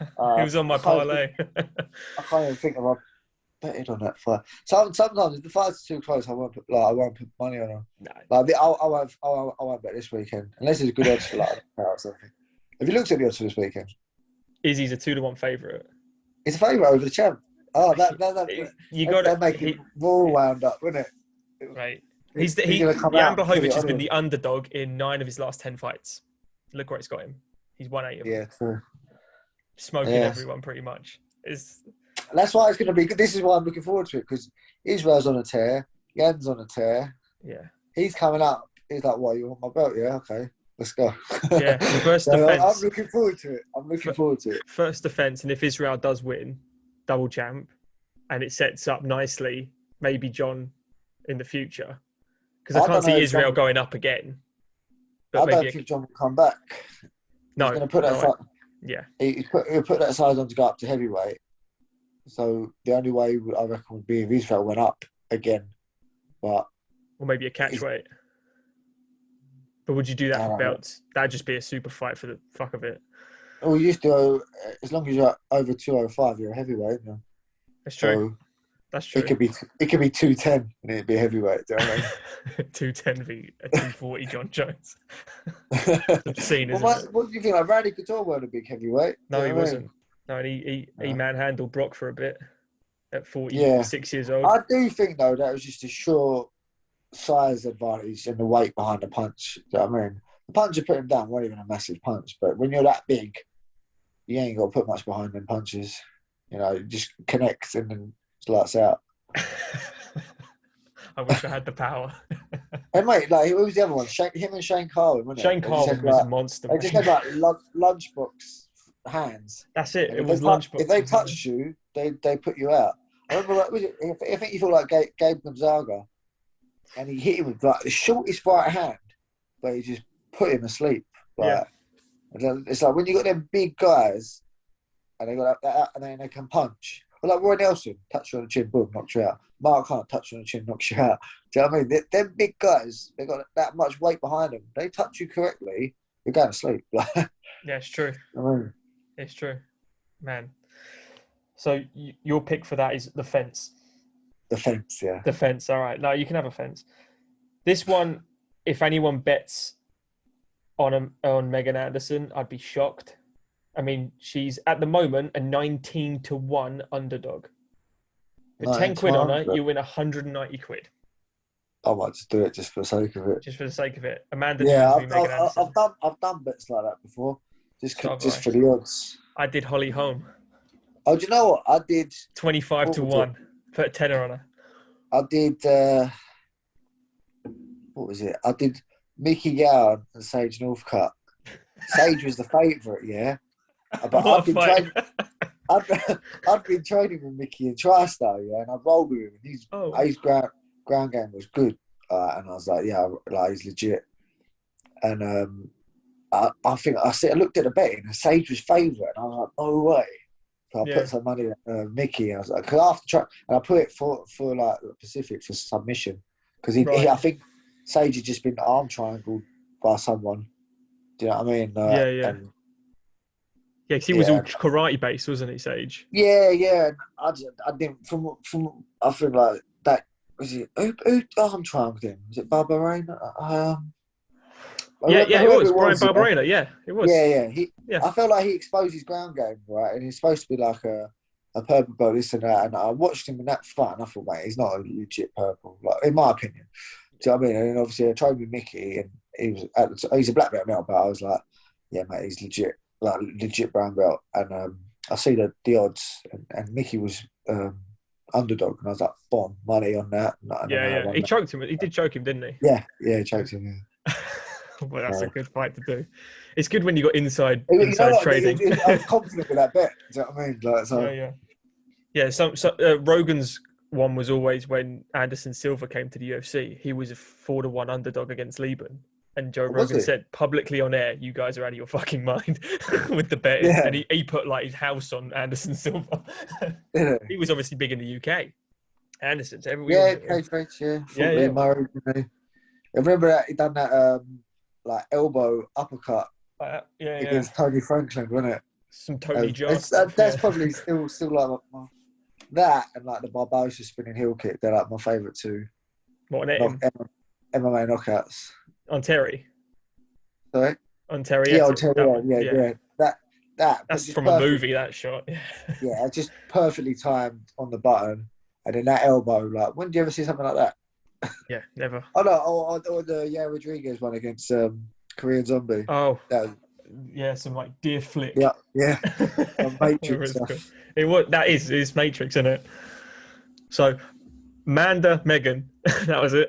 he was on my parlay. I can't even think of a betted on that fight. Sometimes if the fight's too close, I won't put money on them. No. Like I won't bet this weekend unless it's good odds for like or something. Have you looked at the odds for this weekend? Izzy's a 2-1 favourite. It's a favourite over the champ. Oh, that make it more wound up, wouldn't it? Right. The Blachowicz has been the underdog in 9 of his last 10 fights. Look where it's got him. He's won 8 of them. Yeah, true. Smoking everyone pretty much. That's why it's going to be good. This is why I'm looking forward to it, because Israel's on a tear. Jan's on a tear. Yeah. He's coming up. He's like, "What, you want my belt? Yeah, okay. Let's go." Yeah, first defence. I'm looking forward to it. First defence, and if Israel does win, double champ, and it sets up nicely, maybe John in the future. Because I can't see Israel going up again. But I don't think John will come back. No. He's going to put that aside. Yeah. He'll put that size on to go up to heavyweight. So the only way I reckon would be if Israel went up again. Or maybe a catchweight. But would you do that for belts? That'd just be a super fight for the fuck of it. Well, you used to, as long as you're over 205, you're a heavyweight. You know? That's true. So that's true. It could be 210 and it'd be a heavyweight. Do you know what I mean? 210 v 240 John Jones. Obscene, isn't it? What do you think? Like Randy Couture weren't a big heavyweight. No, he wasn't. No, and he manhandled Brock for a bit at 46 years old. I do think, though, that was just a short size advantage and the weight behind the punch. Do you know what I mean? The punch you put him down wasn't even a massive punch, but when you're that big, you ain't got to put much behind them punches. You know, it just connects and then it's lights out. I wish I had the power. And mate, like, who was the other one? Him and Shane Carwin, wasn't it? Shane Carwin was a monster. They just had like lunchbox hands. That's it. And it was lunchbox. If they touched you, they put you out. I remember, I think you feel like Gabe Gonzaga, and he hit him with like the shortest right hand, but he just put him asleep. Like, it's like when you got them big guys, and they got that, and then they can punch. Well, like Roy Nelson, touch you on the chin, boom, knocks you out. Mark Hunt, touch you on the chin, knocks you out. Do you know what I mean? Them big guys, they got that much weight behind them. They touch you correctly, you're going to sleep. Yeah, it's true. It's true, man. So your pick for that is the fence. The fence, yeah. The fence. All right. No, you can have a fence. This one, if anyone bets on Megan Anderson, I'd be shocked. I mean, she's at the moment a 19-1 underdog. For 10 quid on her, you win 190 quid. I might just do it just for the sake of it. Just for the sake of it. Amanda. Yeah, I've done bets like that before. Just for the odds. I did Holly Holm. Oh, do you know what? I did 25-1. Put a tenner on her. I did what was it? I did Mickey Gowan and Sage Northcutt. Sage was the favourite, yeah. But I'd been training with Mickey in TriStar, yeah, and I rolled with him. His ground game was good, and I was like, yeah, like he's legit. And I looked at the betting, and Sage was favourite, and I was like, no way. So I put some money on Mickey. I was like, cause after try, and I put it for like Pacific for submission, because I think Sage had just been arm triangled by someone. Do you know what I mean? Yeah, because he was all karate based, wasn't he, Sage? Yeah. I didn't. From I feel like that was it. Who arm triangled him? Was it Barbarena? It was Brian Barbarena. Yeah, it was. Yeah. I felt like he exposed his ground game, right? And he's supposed to be like a purple belt, this and that. And I watched him in that fight, and I thought, mate, he's not a legit purple, like in my opinion. Do you know what I mean? And then obviously I trained with Mickey, and he's a black belt now, but I was like, yeah, mate, he's legit brown belt. And I see the odds, and Mickey was underdog, and I was like, bomb, money on that. He choked him. He did choke him, didn't he? Yeah, he choked him. Yeah. Well, that's a good fight to do. It's good when you got inside trading. I was confident with that bet. Do you know what I mean? Like, so. Yeah. So Rogan's one was always when Anderson Silva came to the UFC. He was a 4-1 underdog against Lieben, and Joe Rogan said publicly on air, "You guys are out of your fucking mind with the betting." Yeah. And he put like his house on Anderson Silva. Yeah. He was obviously big in the UK. Anderson's everywhere. Yeah, Murray. I remember that he done that like elbow uppercut against Tony Franklin, wasn't it? Some Tony Jaa stuff. That's probably still like that, and like the Barbosa spinning heel kick. They're like my favourite two. What on MMA knockouts on Terry? Sorry, on Terry. Yeah, on Terry. Yeah. That's from a movie. That shot. Yeah, just perfectly timed on the button, and then that elbow. Like, when do you ever see something like that? Yeah, never. Oh no! Or the Rodriguez one against Korean Zombie. Oh, that was, yeah, some like deer flick. Yeah. Matrix stuff. It's Matrix, isn't it? So, Amanda, Megan, that was it.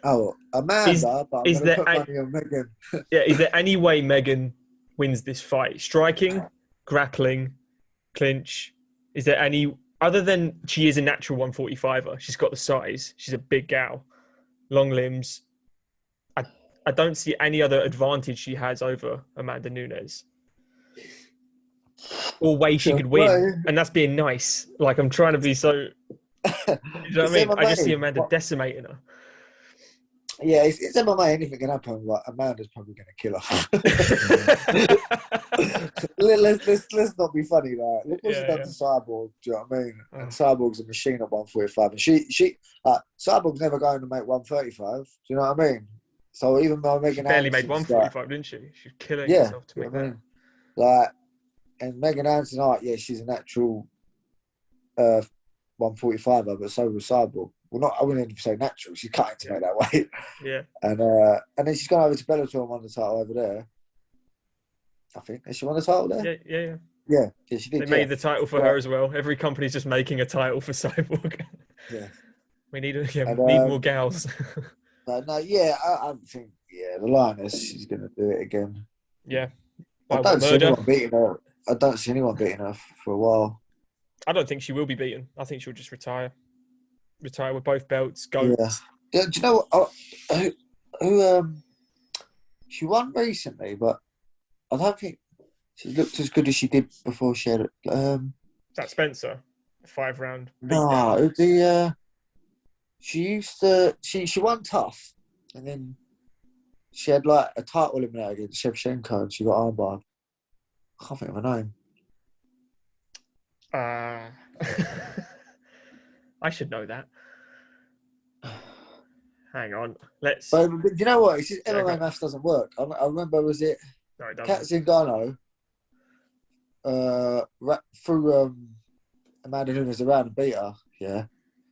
Oh, Amanda, but I'm going to put money on Megan. Yeah, is there any way Megan wins this fight? Striking, grappling, clinch? Is there any, other than she is a natural 145er, she's got the size, she's a big gal, long limbs. I don't see any other advantage she has over Amanda Nunes. Or way she could win. And that's being nice. Like, I'm trying to be so... You know what I mean? I just see Amanda decimating her. Yeah, it's MMA. Anything can happen. Like, Amanda's probably going to kill her. let's not be funny. Like, look what she's done to Cyborg. Do you know what I mean? And Cyborg's a machine at 145. And she Cyborg's never going to make 135. Do you know what I mean? So even though Megan barely made 145, didn't she? She's killing herself to make that. I mean? Like, and Megan Anderson, she's a natural 145er, but so was Cyborg. Well, I wouldn't even say natural. She's cutting to make that weight. Yeah. And then she's gone over to Bellator and won the title over there. I think. Has she won the title there? Yeah. Yeah, she did. They made the title for her as well. Every company's just making a title for Cyborg. Yeah. We need more gals. I think, the Lioness, she's going to do it again. Yeah. I don't see anyone beating her. I don't see anyone beating her for a while. I don't think she will be beaten. I think she'll just retire. Retire with both belts. Go. Yeah. Do you know what? Who she won recently, but I don't think she looked as good as she did before she had it. Is that Spencer? 5-round. No, she used to. She won tough, and then she had like a title eliminator against Shevchenko, and she got armbarred. I can't think of her name. I should know that. Hang on, let's. But you know what? It's just MMA maths doesn't work. I remember, was it? No, it doesn't. Kat Zingano threw Amanda Nunes around and beat her. Yeah,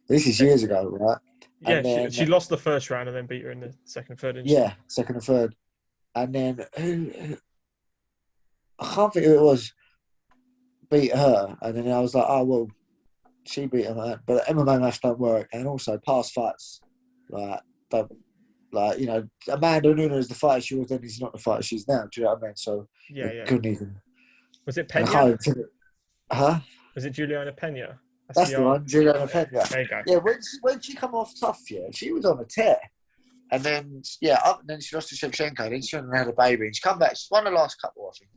this is years ago, right? Yeah, then, she lost the first round and then beat her in the second and third. Yeah, second and third. And then who? I can't think who it was. Beat her, and then I was like, oh well, she beat her, but MMA maths don't work. And also, past fights, Amanda Nunes, the fighter she was then is not the fighter she's now. Do you know what I mean? So couldn't even. Was it Pena? Huh? Was it Juliana Pena? That's the one, Juliana Pena. There you go. Yeah, when she come off tough, she was on a tear. And then, then she lost to Shevchenko. Then she went and had a baby. And she come back. She's won the last couple, I think.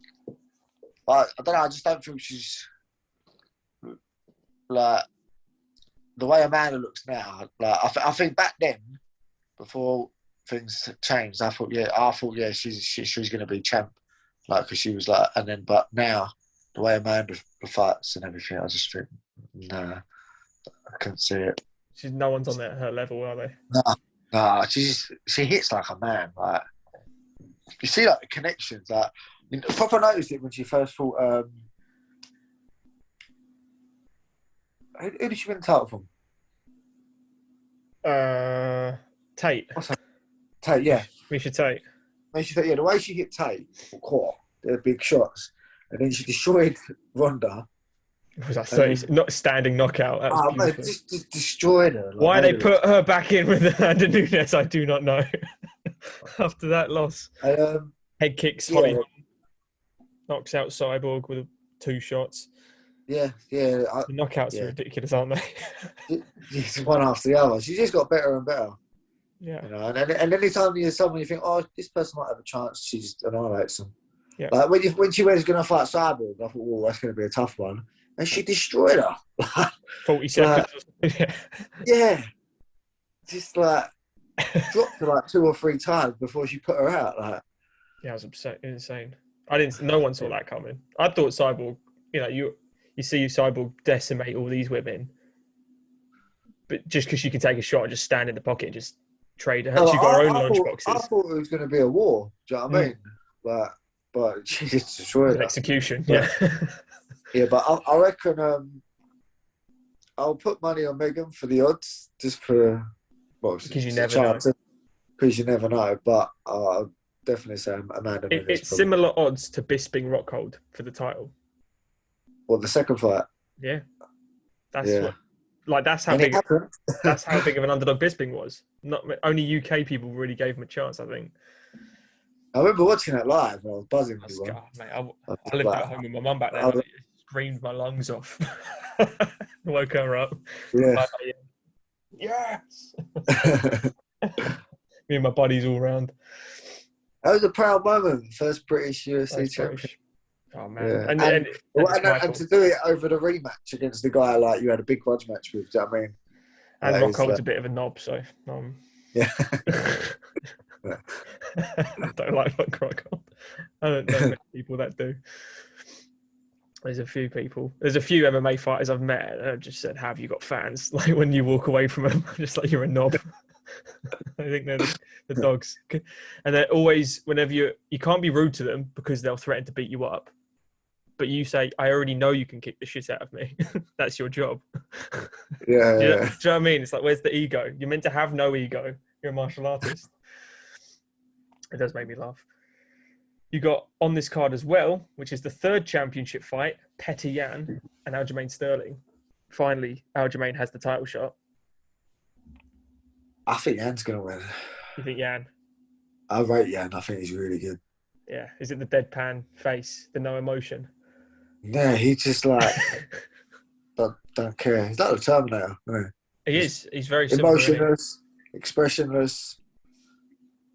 But I don't know. I just don't think she's like the way Amanda looks now. Like I think back then, before things changed, I thought she's going to be champ. Like, because she was like, and then but now the way Amanda fights and everything, I just think I couldn't see it. No one's on her level, are they? No, she hits like a man. Like, you see, like the connections. Like, I proper noticed it when she first fought. Who did she win the title from? Tate. What's that? Tate, yeah. Misha Tate. The way she hit Tate, the big shots, and then she destroyed Ronda. Was that 30? Not standing knockout. That was man, just destroyed her. Like, why they put her back in with Amanda Nunes, I do not know. After that loss, head kicks Holly, knocks out Cyborg with 2 shots. Yeah. The knockouts are ridiculous, aren't they? It's one after the other. She just got better and better. Yeah. You know, and any time you someone you think, oh, this person might have a chance, she just annihilates them. Yeah. Like when she was going to fight Cyborg, I thought, well, that's going to be a tough one. And she destroyed her. 40 seconds. Yeah. Just like, dropped her like 2 or 3 times before she put her out. Like, yeah, it was insane. No one saw that coming. I thought Cyborg, you see Cyborg decimate all these women, but just because she can take a shot and just stand in the pocket and just trade her. She got her own lunchboxes. I thought it was going to be a war. Do you know what I mean? But she just destroyed her. Execution, but, yeah, but I reckon I'll put money on Megan for the odds, just for because you never know. Because you never know, but I'll definitely say Amanda Nunes. It's similar odds to Bisping Rockhold for the title. What, the second fight? Yeah, that's how big. That's how big of an underdog Bisping was. Not only UK people really gave him a chance. I think. I remember watching that live. And I was buzzing. Mate, I lived at home with my mum back then. I screamed my lungs off. Woke her up. Yeah. Yes. Me and my buddies all round. That was a proud moment. First British UFC champion. Oh man! Yeah. And to do it over the rematch against the guy like you had a big grudge match with. Do you know what I mean? And Rockhold's a bit of a knob, so yeah. I don't like Rockhold. I don't know many people that do. There's a few people. There's a few MMA fighters I've met and I've just said, "Have you got fans?" Like when you walk away from them, just like you're a knob. I think they're the dogs, and they're always whenever you can't be rude to them because they'll threaten to beat you up. But you say, "I already know you can kick the shit out of me." That's your job. Yeah. Do you know what I mean? It's like, where's the ego? You're meant to have no ego. You're a martial artist. It does make me laugh. You got on this card as well, which is the third championship fight, Petr Yan and Aljamain Sterling. Finally, Aljamain has the title shot. I think Yan's going to win. You think Yan? I rate Yan. I think he's really good. Yeah. Is it the deadpan face, the no emotion? Yeah, he just like don't care. He's like the Terminator. Isn't he? He is. He's very similar, emotionless, expressionless,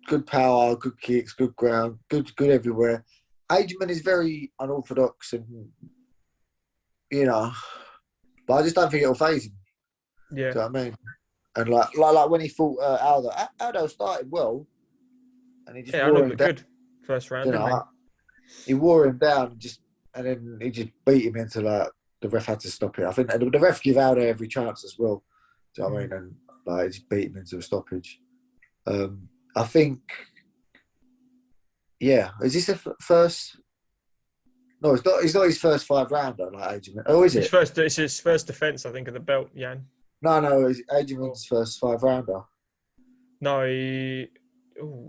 good power, good kicks, good ground, good everywhere. Aljamain is very unorthodox and but I just don't think it'll phase him. Yeah. Do you know what I mean? And like when he fought Aldo started well, and he just Aldo looked good first round. He wore him down and then he just beat him into like the ref had to stop it. I think the ref gave Aldo every chance as well. Do you know what I mean? And like he just beat him into a stoppage. I think, is this the first? No, it's not. It's not his first 5-rounder like Aljamain. Oh, is it? It's his first defense, I think, of the belt. Yan. No, it's Aljamain's first 5-rounder. No,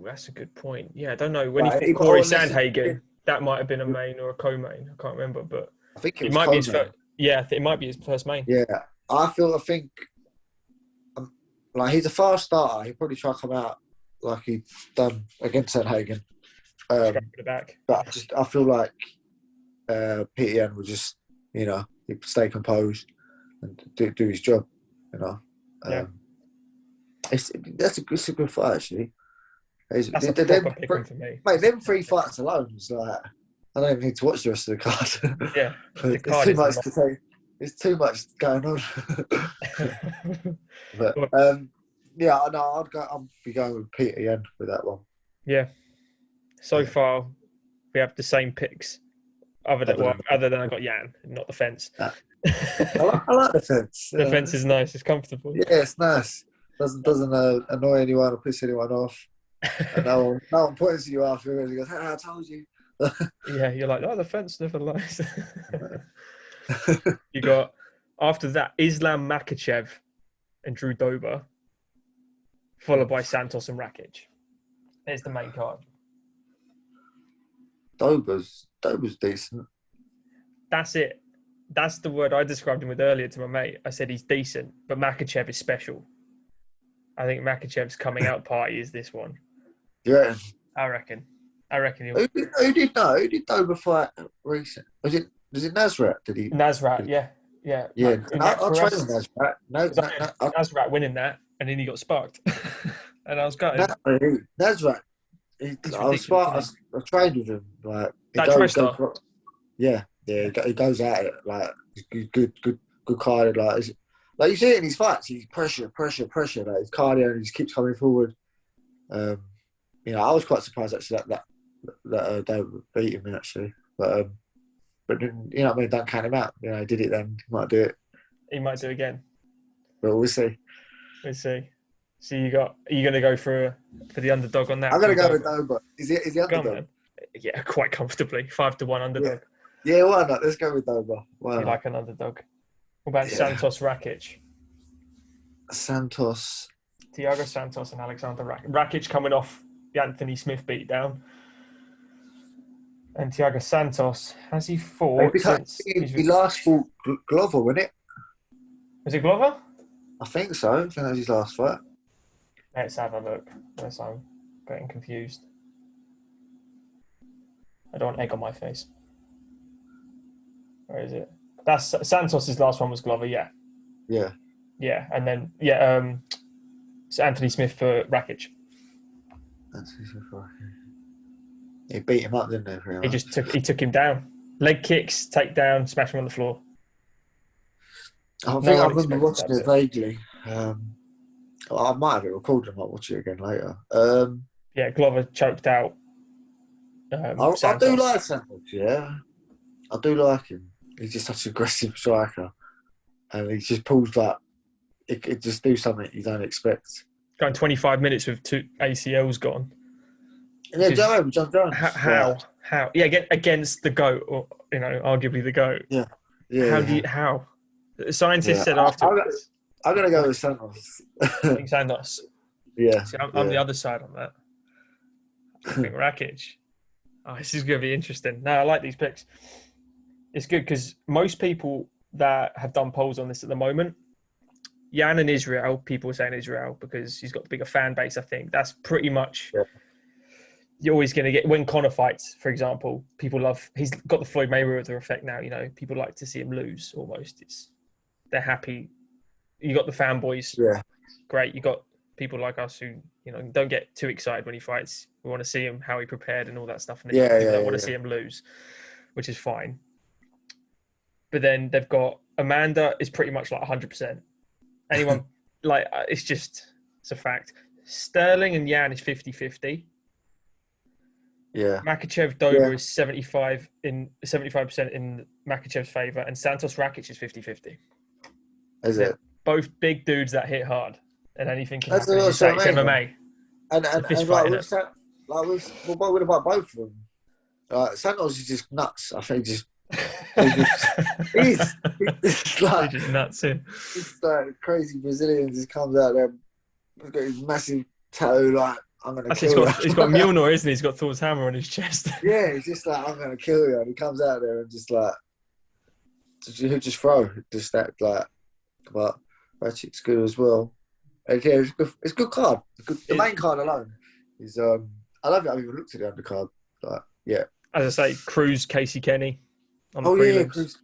that's a good point. Yeah, I don't know. When he fought Corey Sandhagen, that might have been a main or a co-main. I can't remember, but I think it might be his first. Yeah, it might be his first main. Yeah, I think like he's a fast starter. He'll probably try to come out like he done against Sandhagen. Back. But I feel like Petr Yan will just he'd stay composed and do his job. That's a good fight actually. That's a proper picking for me. Mate, them 3 fights alone is like I don't even need to watch the rest of the card. Yeah, it's too much to take. It's too much going on. But I'll be going with Petr Yan with that one. Yeah. So far, we have the same picks. Other than I got Yan, not the fence. I like the fence. The fence is nice. It's comfortable. Yeah, it's nice. Doesn't annoy anyone or piss anyone off. And no one points at you afterwards and goes, "Hey, I told you." Yeah, you're like, "Oh, the fence never lies." You got after that Islam Makhachev and Drew Dober, followed by Santos and Rakic. There's the main card. Dober's decent. That's it. That's the word I described him with earlier to my mate. I said he's decent, but Makhachev is special. I think Makhachev's coming out party is this one. Yeah, I reckon he'll. Who did Dober fight recent? Was it Nasrat? Did he? Nasrat, yeah. I'll try Nasrat. Nasrat winning that, and then he got sparked, and I was gutted. Nasrat. I trained with him. Like he goes at it like good cardio. Like you see it in his fights. He's pressure. Like his cardio, and he just keeps coming forward. I was quite surprised actually that they beat him actually, but then, you know what I mean, don't count him out. He did it then, he might do it. He might do it again. But we'll see. We'll see. So are you going to go for the underdog on that? I'm going to go with Dober. Is he underdog? Yeah, quite comfortably. 5-1 underdog. Yeah, why not? Let's go with Dober. Why you not? Like an underdog. What about Santos Rakic? Santos. Thiago Santos and Alexander Rakic. Rakic coming off the Anthony Smith beatdown. And Thiago Santos, has he fought since... He last fought Glover, wasn't it? Was it Glover? I think so. I think that was his last fight. Let's have a look. Unless I'm getting confused. I don't want egg on my face. Where is it? That's Santos' last one was Glover, yeah. Yeah. Yeah, and then it's Anthony Smith for Rakic. He beat him up, didn't he? He took him down. Leg kicks, take down, smash him on the floor. I think I remember watching it vaguely. I might have it recorded. I might watch it again later. Yeah, Glover choked out. I do like Santos. Yeah, I do like him. He's just such an aggressive striker, and he just pulls like he could just do something you don't expect. Going 25 minutes with 2 ACLs gone. Yeah, John Jones. How? Yeah, against the GOAT, or arguably the GOAT. Yeah. How? The scientists said afterwards. I'm gonna go with Santos. I think Santos. Yeah. See, I'm the other side on that. I think Rakic. Oh, this is going to be interesting. No, I like these picks. It's good because most people that have done polls on this at the moment, Jan and Israel, people are saying Israel because he's got the bigger fan base, I think. That's pretty much... Yeah. You're always going to get... When Conor fights, for example, people love... He's got the Floyd Mayweather effect now, People like to see him lose, almost. They're happy. You got the fanboys. Yeah. Great. You got people like us who, don't get too excited when he fights. We want to see him, how he prepared and all that stuff. And then people don't want to see him lose, which is fine. But then they've got Amanda is pretty much like 100%. Anyone, it's a fact. Sterling and Jan is 50-50. Yeah. Makhachev Dober is 75% in Makhachev's favour, and Santos Rakic is 50-50. Is it? Both big dudes that hit hard, and anything can happen. It's MMA. And what about both of them? Santos is just nuts. I think he's just nuts in. It's like crazy Brazilian just comes out there. He's got his massive toe. Like, I'm gonna kill you. He's got Mjolnir, isn't he? He's got Thor's hammer on his chest. Yeah, he's just like, I'm gonna kill you. And he comes out there and just like, he'll just throw, just that like. But Ratchet's good as well. And yeah, it's a good card. The main card alone is. I love it. I've even looked at the undercard. Like, yeah. As I say, Cruz, Casey Kenny. Cruz.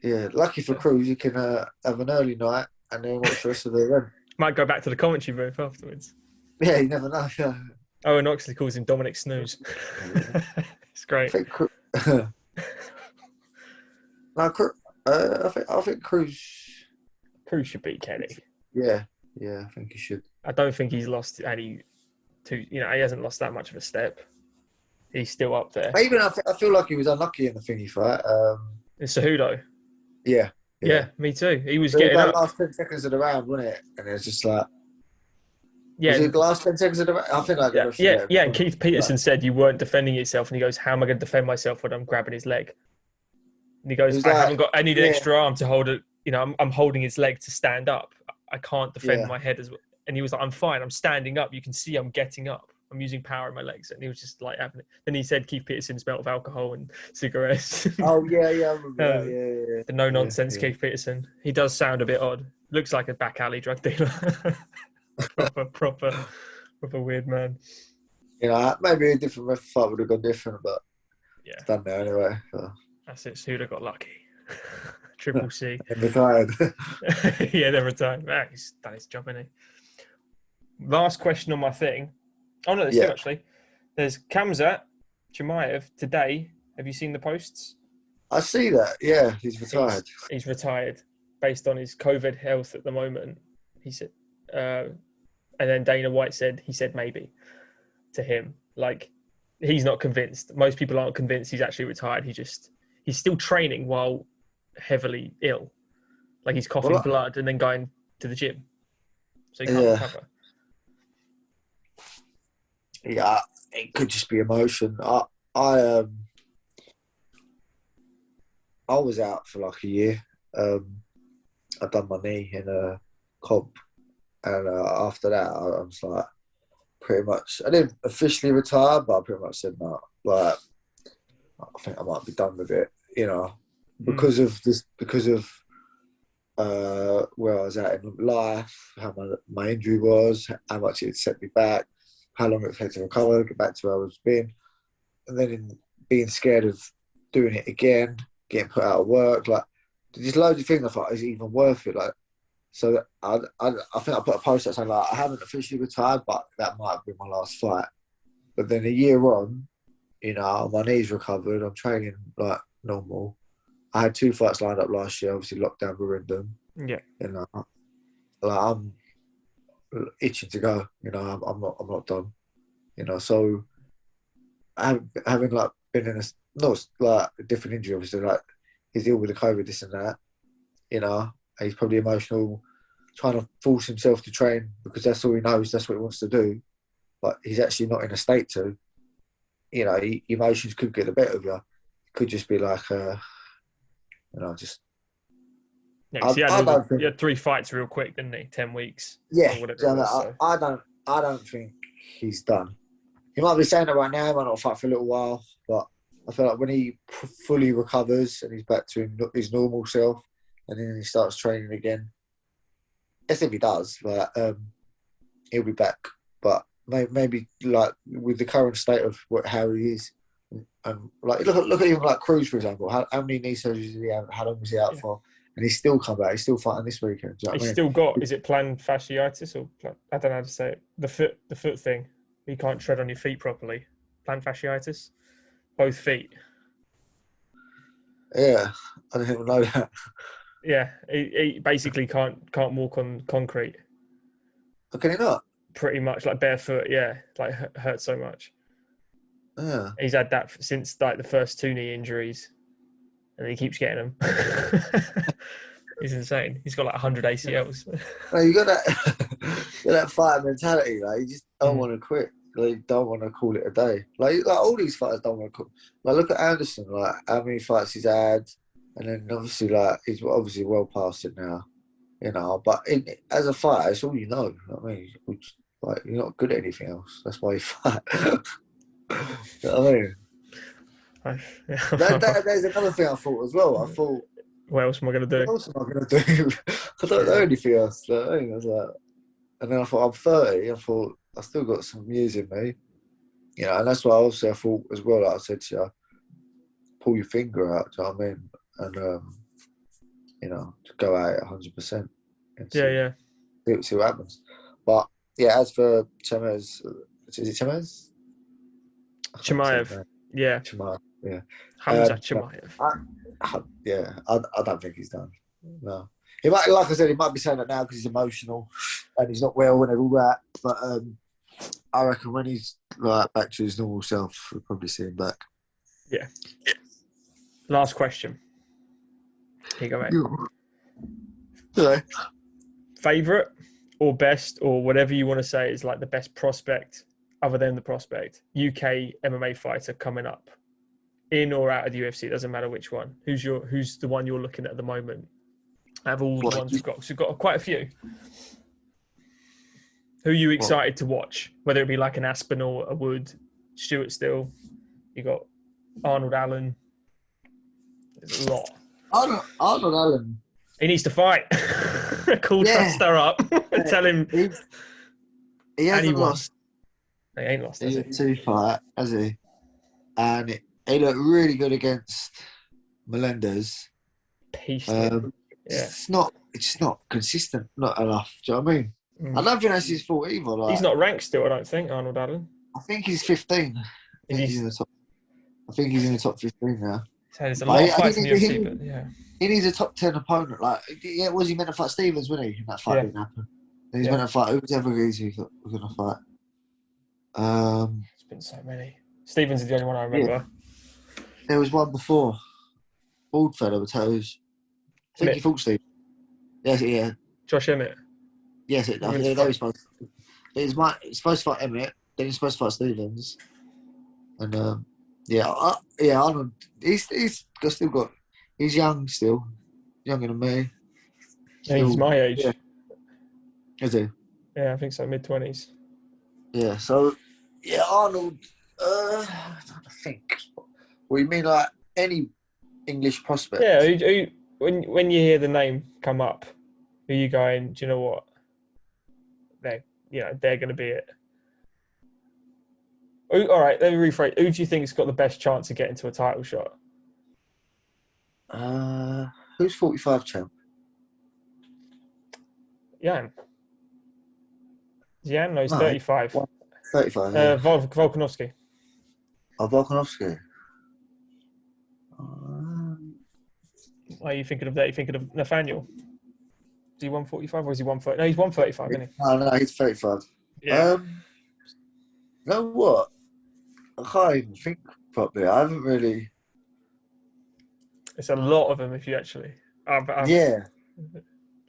Yeah. Lucky for Cruz, you can have an early night and then watch the rest of the event. Might go back to the commentary booth afterwards. Yeah, you never know. Yeah. Owen Oxley calls him Dominic Snooze. It's great. I think Cruz should beat Kenny. Yeah, I think he should. I don't think he's lost any. He hasn't lost that much of a step. He's still up there. I feel like he was unlucky in the thingy fight. In Cejudo. Yeah, me too. He was getting up. Last 10 seconds of the round, wasn't it? And it was just like. Yeah. Was it the last 10 seconds of the round? I think like. Yeah. And Keith Peterson said you weren't defending yourself, and he goes, "How am I going to defend myself when I'm grabbing his leg?" And he goes, I need an extra arm to hold it. I'm holding his leg to stand up. I can't defend my head as well. And he was like, I'm fine. I'm standing up. You can see I'm getting up. I'm using power in my legs. And he was just like having it. Then he said Keith Peterson smelled of alcohol and cigarettes. Oh, yeah, I remember that. The no-nonsense Keith Peterson. He does sound a bit odd. Looks like a back alley drug dealer. proper weird man. Maybe a different fight would have gone different, but it's done now anyway. So. That's it. Suda got lucky. Triple C. And retired. Yeah, they're retired. He's done his job, hasn't he? Last question on my thing. Oh, no, there's two, actually. There's Khamzat Chimaev today. Have you seen the posts? I see that. Yeah, he's retired. He's retired based on his COVID health at the moment. He said, And then Dana White said maybe to him. Like, he's not convinced. Most people aren't convinced he's actually retired. He's still training while heavily ill. Like, he's coughing blood and then going to the gym. So he can't recover. Yeah, it could just be emotion. I was out for like a year. I done my knee in a comp, and after that, I was like, pretty much. I didn't officially retire, but I pretty much said no. Like, I think I might be done with it. You know, because of where I was at in life, how my injury was, how much it set me back, how long it had to recover, get back to where I was been, and then in being scared of doing it again, getting put out of work, like there's loads of things I thought is it even worth it. Like, so I think I put a post out saying like I haven't officially retired, but that might have been my last fight. But then a year on, you know, my knees recovered, I'm training like normal. I had 2 fights lined up last year. Obviously, lockdown ruined them. Yeah, You know, like I'm itching to go. You know, I'm not done. You know, so having like been in a different injury, obviously, like he's ill with the COVID, this and that. You know, and he's probably emotional, trying to force himself to train because that's all he knows. That's what he wants to do, but he's actually not in a state to. You know, emotions could get the better of you. It could just be like, you know, just. Yeah, he had 3 fights real quick, didn't he? 10 weeks. Yeah, or whatever it was, so. I don't think he's done. He might be saying it right now. He might not fight for a little while, but I feel like when he fully recovers and he's back to his normal self, and then he starts training again. That's if he does, but he'll be back. But maybe like with the current state of how he is, and like look at even like Cruz, for example. How many knee surgeries did he have? How long was he out for? And he's still come back. He's still fighting this weekend. Do you know what I mean? Still got, is it plantar fasciitis or I don't know how to say it. The foot thing. You can't tread on your feet properly. Plantar fasciitis. Both feet. Yeah, I didn't even know that. Yeah, he basically can't walk on concrete. Oh, can he not? Pretty much, like barefoot. Yeah, like hurts so much. Yeah. He's had that since like the first 2 knee injuries. And he keeps getting them. He's insane. He's got like 100 ACLs. No, you got that fighter mentality. Like you just don't want to quit. Like, you don't want to call it a day. Like all these fighters don't want to quit. Like look at Anderson. Like how many fights he's had, and then obviously like he's obviously well past it now. You know, but as a fighter, it's all you know. You know what I mean? Like you're not good at anything else. That's why you fight. You know what I mean? There's another thing I thought as well. I thought, what else am I going to do? What else am I going to do? I don't know anything else. You know what I mean? I was like, and then I thought, I'm 30. I thought, I still got some years in me. You know, and that's why obviously I thought as well, like I said to you, pull your finger out, do you know what I mean? And, you know, to go out at 100%. And see what happens. But, yeah, as for Chimaev, is it Chimaev? Chimaev. Yeah. Chimaev, yeah. Hamza Chimaev. I don't think he's done. No. He might, like I said, he might be saying that now because he's emotional and he's not well and all that. But I reckon when he's like back to his normal self, we'll probably see him back. Yeah. Last question. Here you go, mate. Yeah. Favourite or best or whatever you want to say is like the best prospect other than the prospect UK MMA fighter coming up, in or out of the UFC, doesn't matter which one. Who's the one you're looking at the moment? I have all the ones we've got. So we've got quite a few. Who are you excited to watch? Whether it be like an Aspinall, a Wood, Stuart Still. You got Arnold Allen. There's a lot. Arnold Allen. He needs to fight. Call Truster up and tell him. He hasn't lost. He ain't lost, has he? 2 fight, has he? And he looked really good against Melendez. It's not consistent, not enough. Do you know what I mean? I don't think that's his fault either. Like, he's not ranked still, I don't think, Arnold Allen. I think he's 15. I think he's in the top 15 now. So there's a lot of fights in the UFC, but yeah. He needs a top 10 opponent. Like, was he meant to fight Stevens, wasn't he? And that fight didn't happen. He's meant to fight. Who's the other guys we're going to fight? There's been so many. Stevens is the only one I remember. Yeah. There was one before. Bald fella with toes. I think he fought Steve. Yes, yeah. Josh Emmett. Yes, they were supposed to. He's supposed to fight Emmett, then he's supposed to fight Stevens. And, Arnold, he's young still. Younger than me. Yeah, he's my age. Yeah. Is he? Yeah, I think so, mid-20s. Yeah, so, Arnold, I'm trying to think. Well, you mean like any English prospect? Yeah, when you hear the name come up, who are you going, do you know what? They're going to be it. All right, let me rephrase. Who do you think's got the best chance of getting to a title shot? Who's 45 champ? Jan. Jan? No, he's 35. 35, yeah. Volkanovski. Oh, Volkanovski. Are you thinking of that? Are you thinking of Nathaniel? Is he 145 or is he 130? No, he's 135, isn't he? No, he's 35. Yeah. You know what? I can't even think properly. I haven't really... It's a lot of them if you actually... yeah.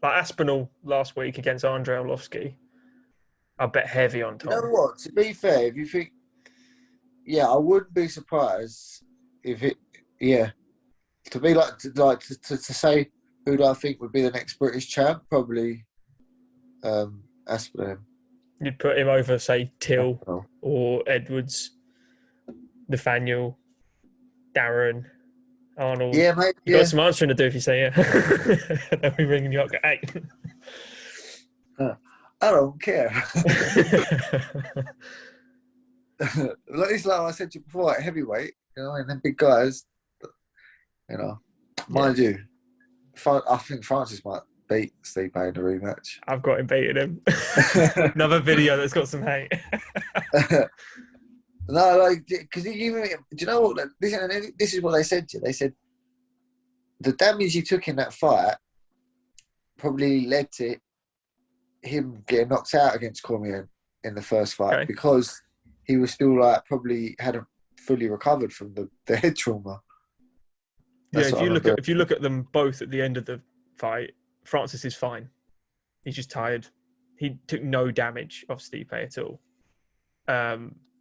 Like Aspinall last week against Andrei Arlovski. I bet heavy on Tom. You know what? To be fair, if you think... Yeah, I wouldn't be surprised if it... Yeah. To be to say who do I think would be the next British champ, probably Aspinall. You'd put him over, say, Till or Edwards, Nathaniel, Darren, Arnold. Yeah, mate. You've got some answering to do if you say yeah. They'll be ringing you up at 8. I don't care. It's like I said to you before, like heavyweight, and then big guys, mind you, I think Francis might beat Stipe in the rematch. I've got him beating him. Another video that's got some hate. No, because do you know what? This is what they said to you. They said the damage he took in that fight probably led to him getting knocked out against Cormier in the first fight because he was still probably hadn't fully recovered from the head trauma. That's if you look at them both at the end of the fight, Francis is fine. He's just tired. He took no damage off Stipe at all.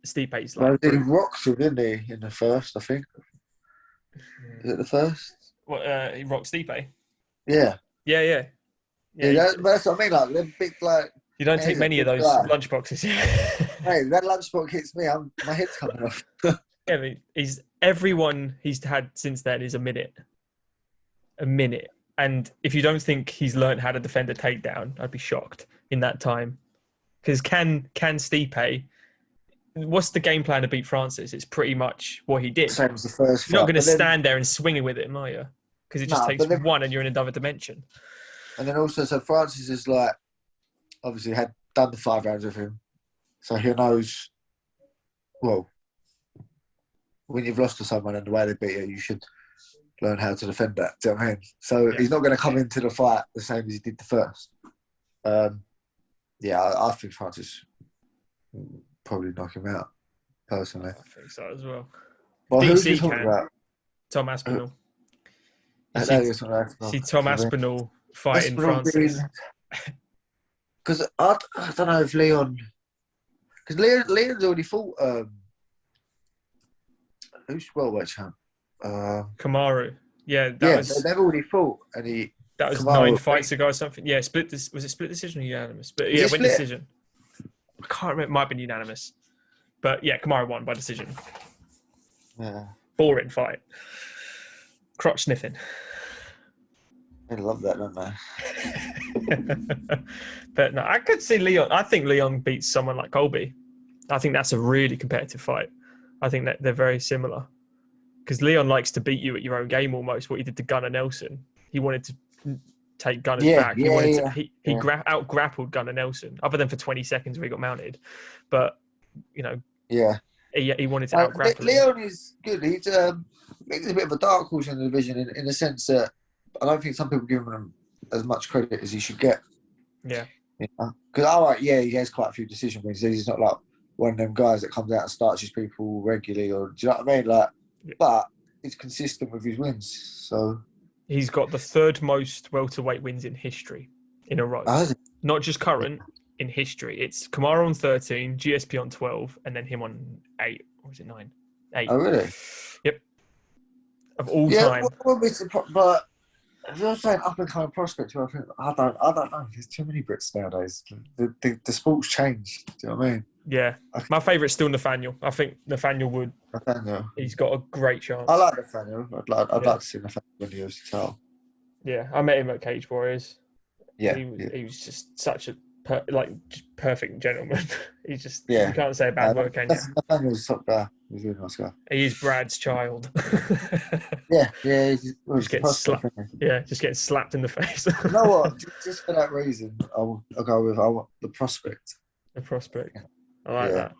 Stipe's he rocked him, didn't he, in the first? I think. Is it the first? What? He rocked Stipe. Yeah. Yeah. That's what I mean. Like them big You don't take many of those lunch boxes. Hey, that lunchbox hits me. My head's coming off. Yeah, I mean, everyone he's had since then is a minute. And if you don't think he's learned how to defend a takedown, I'd be shocked in that time. Because can Stipe, what's the game plan to beat Francis? It's pretty much what he did. Same as the first fight. You're not going to stand there and swing it with it, are you? Because it just takes one and you're in another dimension. And then also, so Francis is obviously had done the 5 rounds with him. So he knows, well, when you've lost to someone and the way they beat you, you should learn how to defend that. Do you know what I mean? So he's not going to come into the fight the same as he did the first. I think Francis will probably knock him out, personally. I think so as well. Well, who's he talking about? Tom Aspinall. See Tom Aspinall fighting Francis. Because I don't know if Leon... Because Leon's already fought... who's welterweight champ? Kamaru. Yeah, they've already fought, and he. That was Kamaru 9 fights ago or something. Yeah, was it split decision or unanimous? But yeah, went decision. I can't remember. It might have been unanimous, but yeah, Kamaru won by decision. Yeah. Boring fight. Crotch sniffing. I love that, don't they? But no, I could see Leon. I think Leon beats someone like Colby. I think that's a really competitive fight. I think that they're very similar. Because Leon likes to beat you at your own game almost, what he did to Gunnar Nelson. He wanted to take Gunnar back. He out-grappled Gunnar Nelson, other than for 20 seconds where he got mounted. But, he wanted to out-grapple Leon is good. He's a bit of a dark horse in the division in the sense that I don't think some people give him as much credit as he should get. Yeah. Because he has quite a few decision wins. He's not like one of them guys that comes out and starches people regularly, or do you know what I mean? Like, but he's consistent with his wins. So he's got the third most welterweight wins in history in a row. Not just current, in history. It's Kamaru on 13, GSP on 12, and then him on 8. Or was it 9? 8. Oh, really? Yep. Of all time. But if you're saying up and coming prospect, I don't know. There's too many Brits nowadays. The sport's changed. Do you know what I mean? Yeah. My favourite's still Nathaniel. I think Nathaniel would. He's got a great chance. I like Nathaniel. I'd like to see Nathaniel when he was to tell. Yeah, I met him at Cage Warriors. Yeah. He was just such a just perfect gentleman. He's just you can't say a bad word, can you? Nathaniel's a top guy. He's a really nice guy. He is Brad's child. yeah. He's just getting slapped. Yeah, just getting slapped in the face. You know what? Just for that reason, I'll go with the prospect. The prospect. I like that.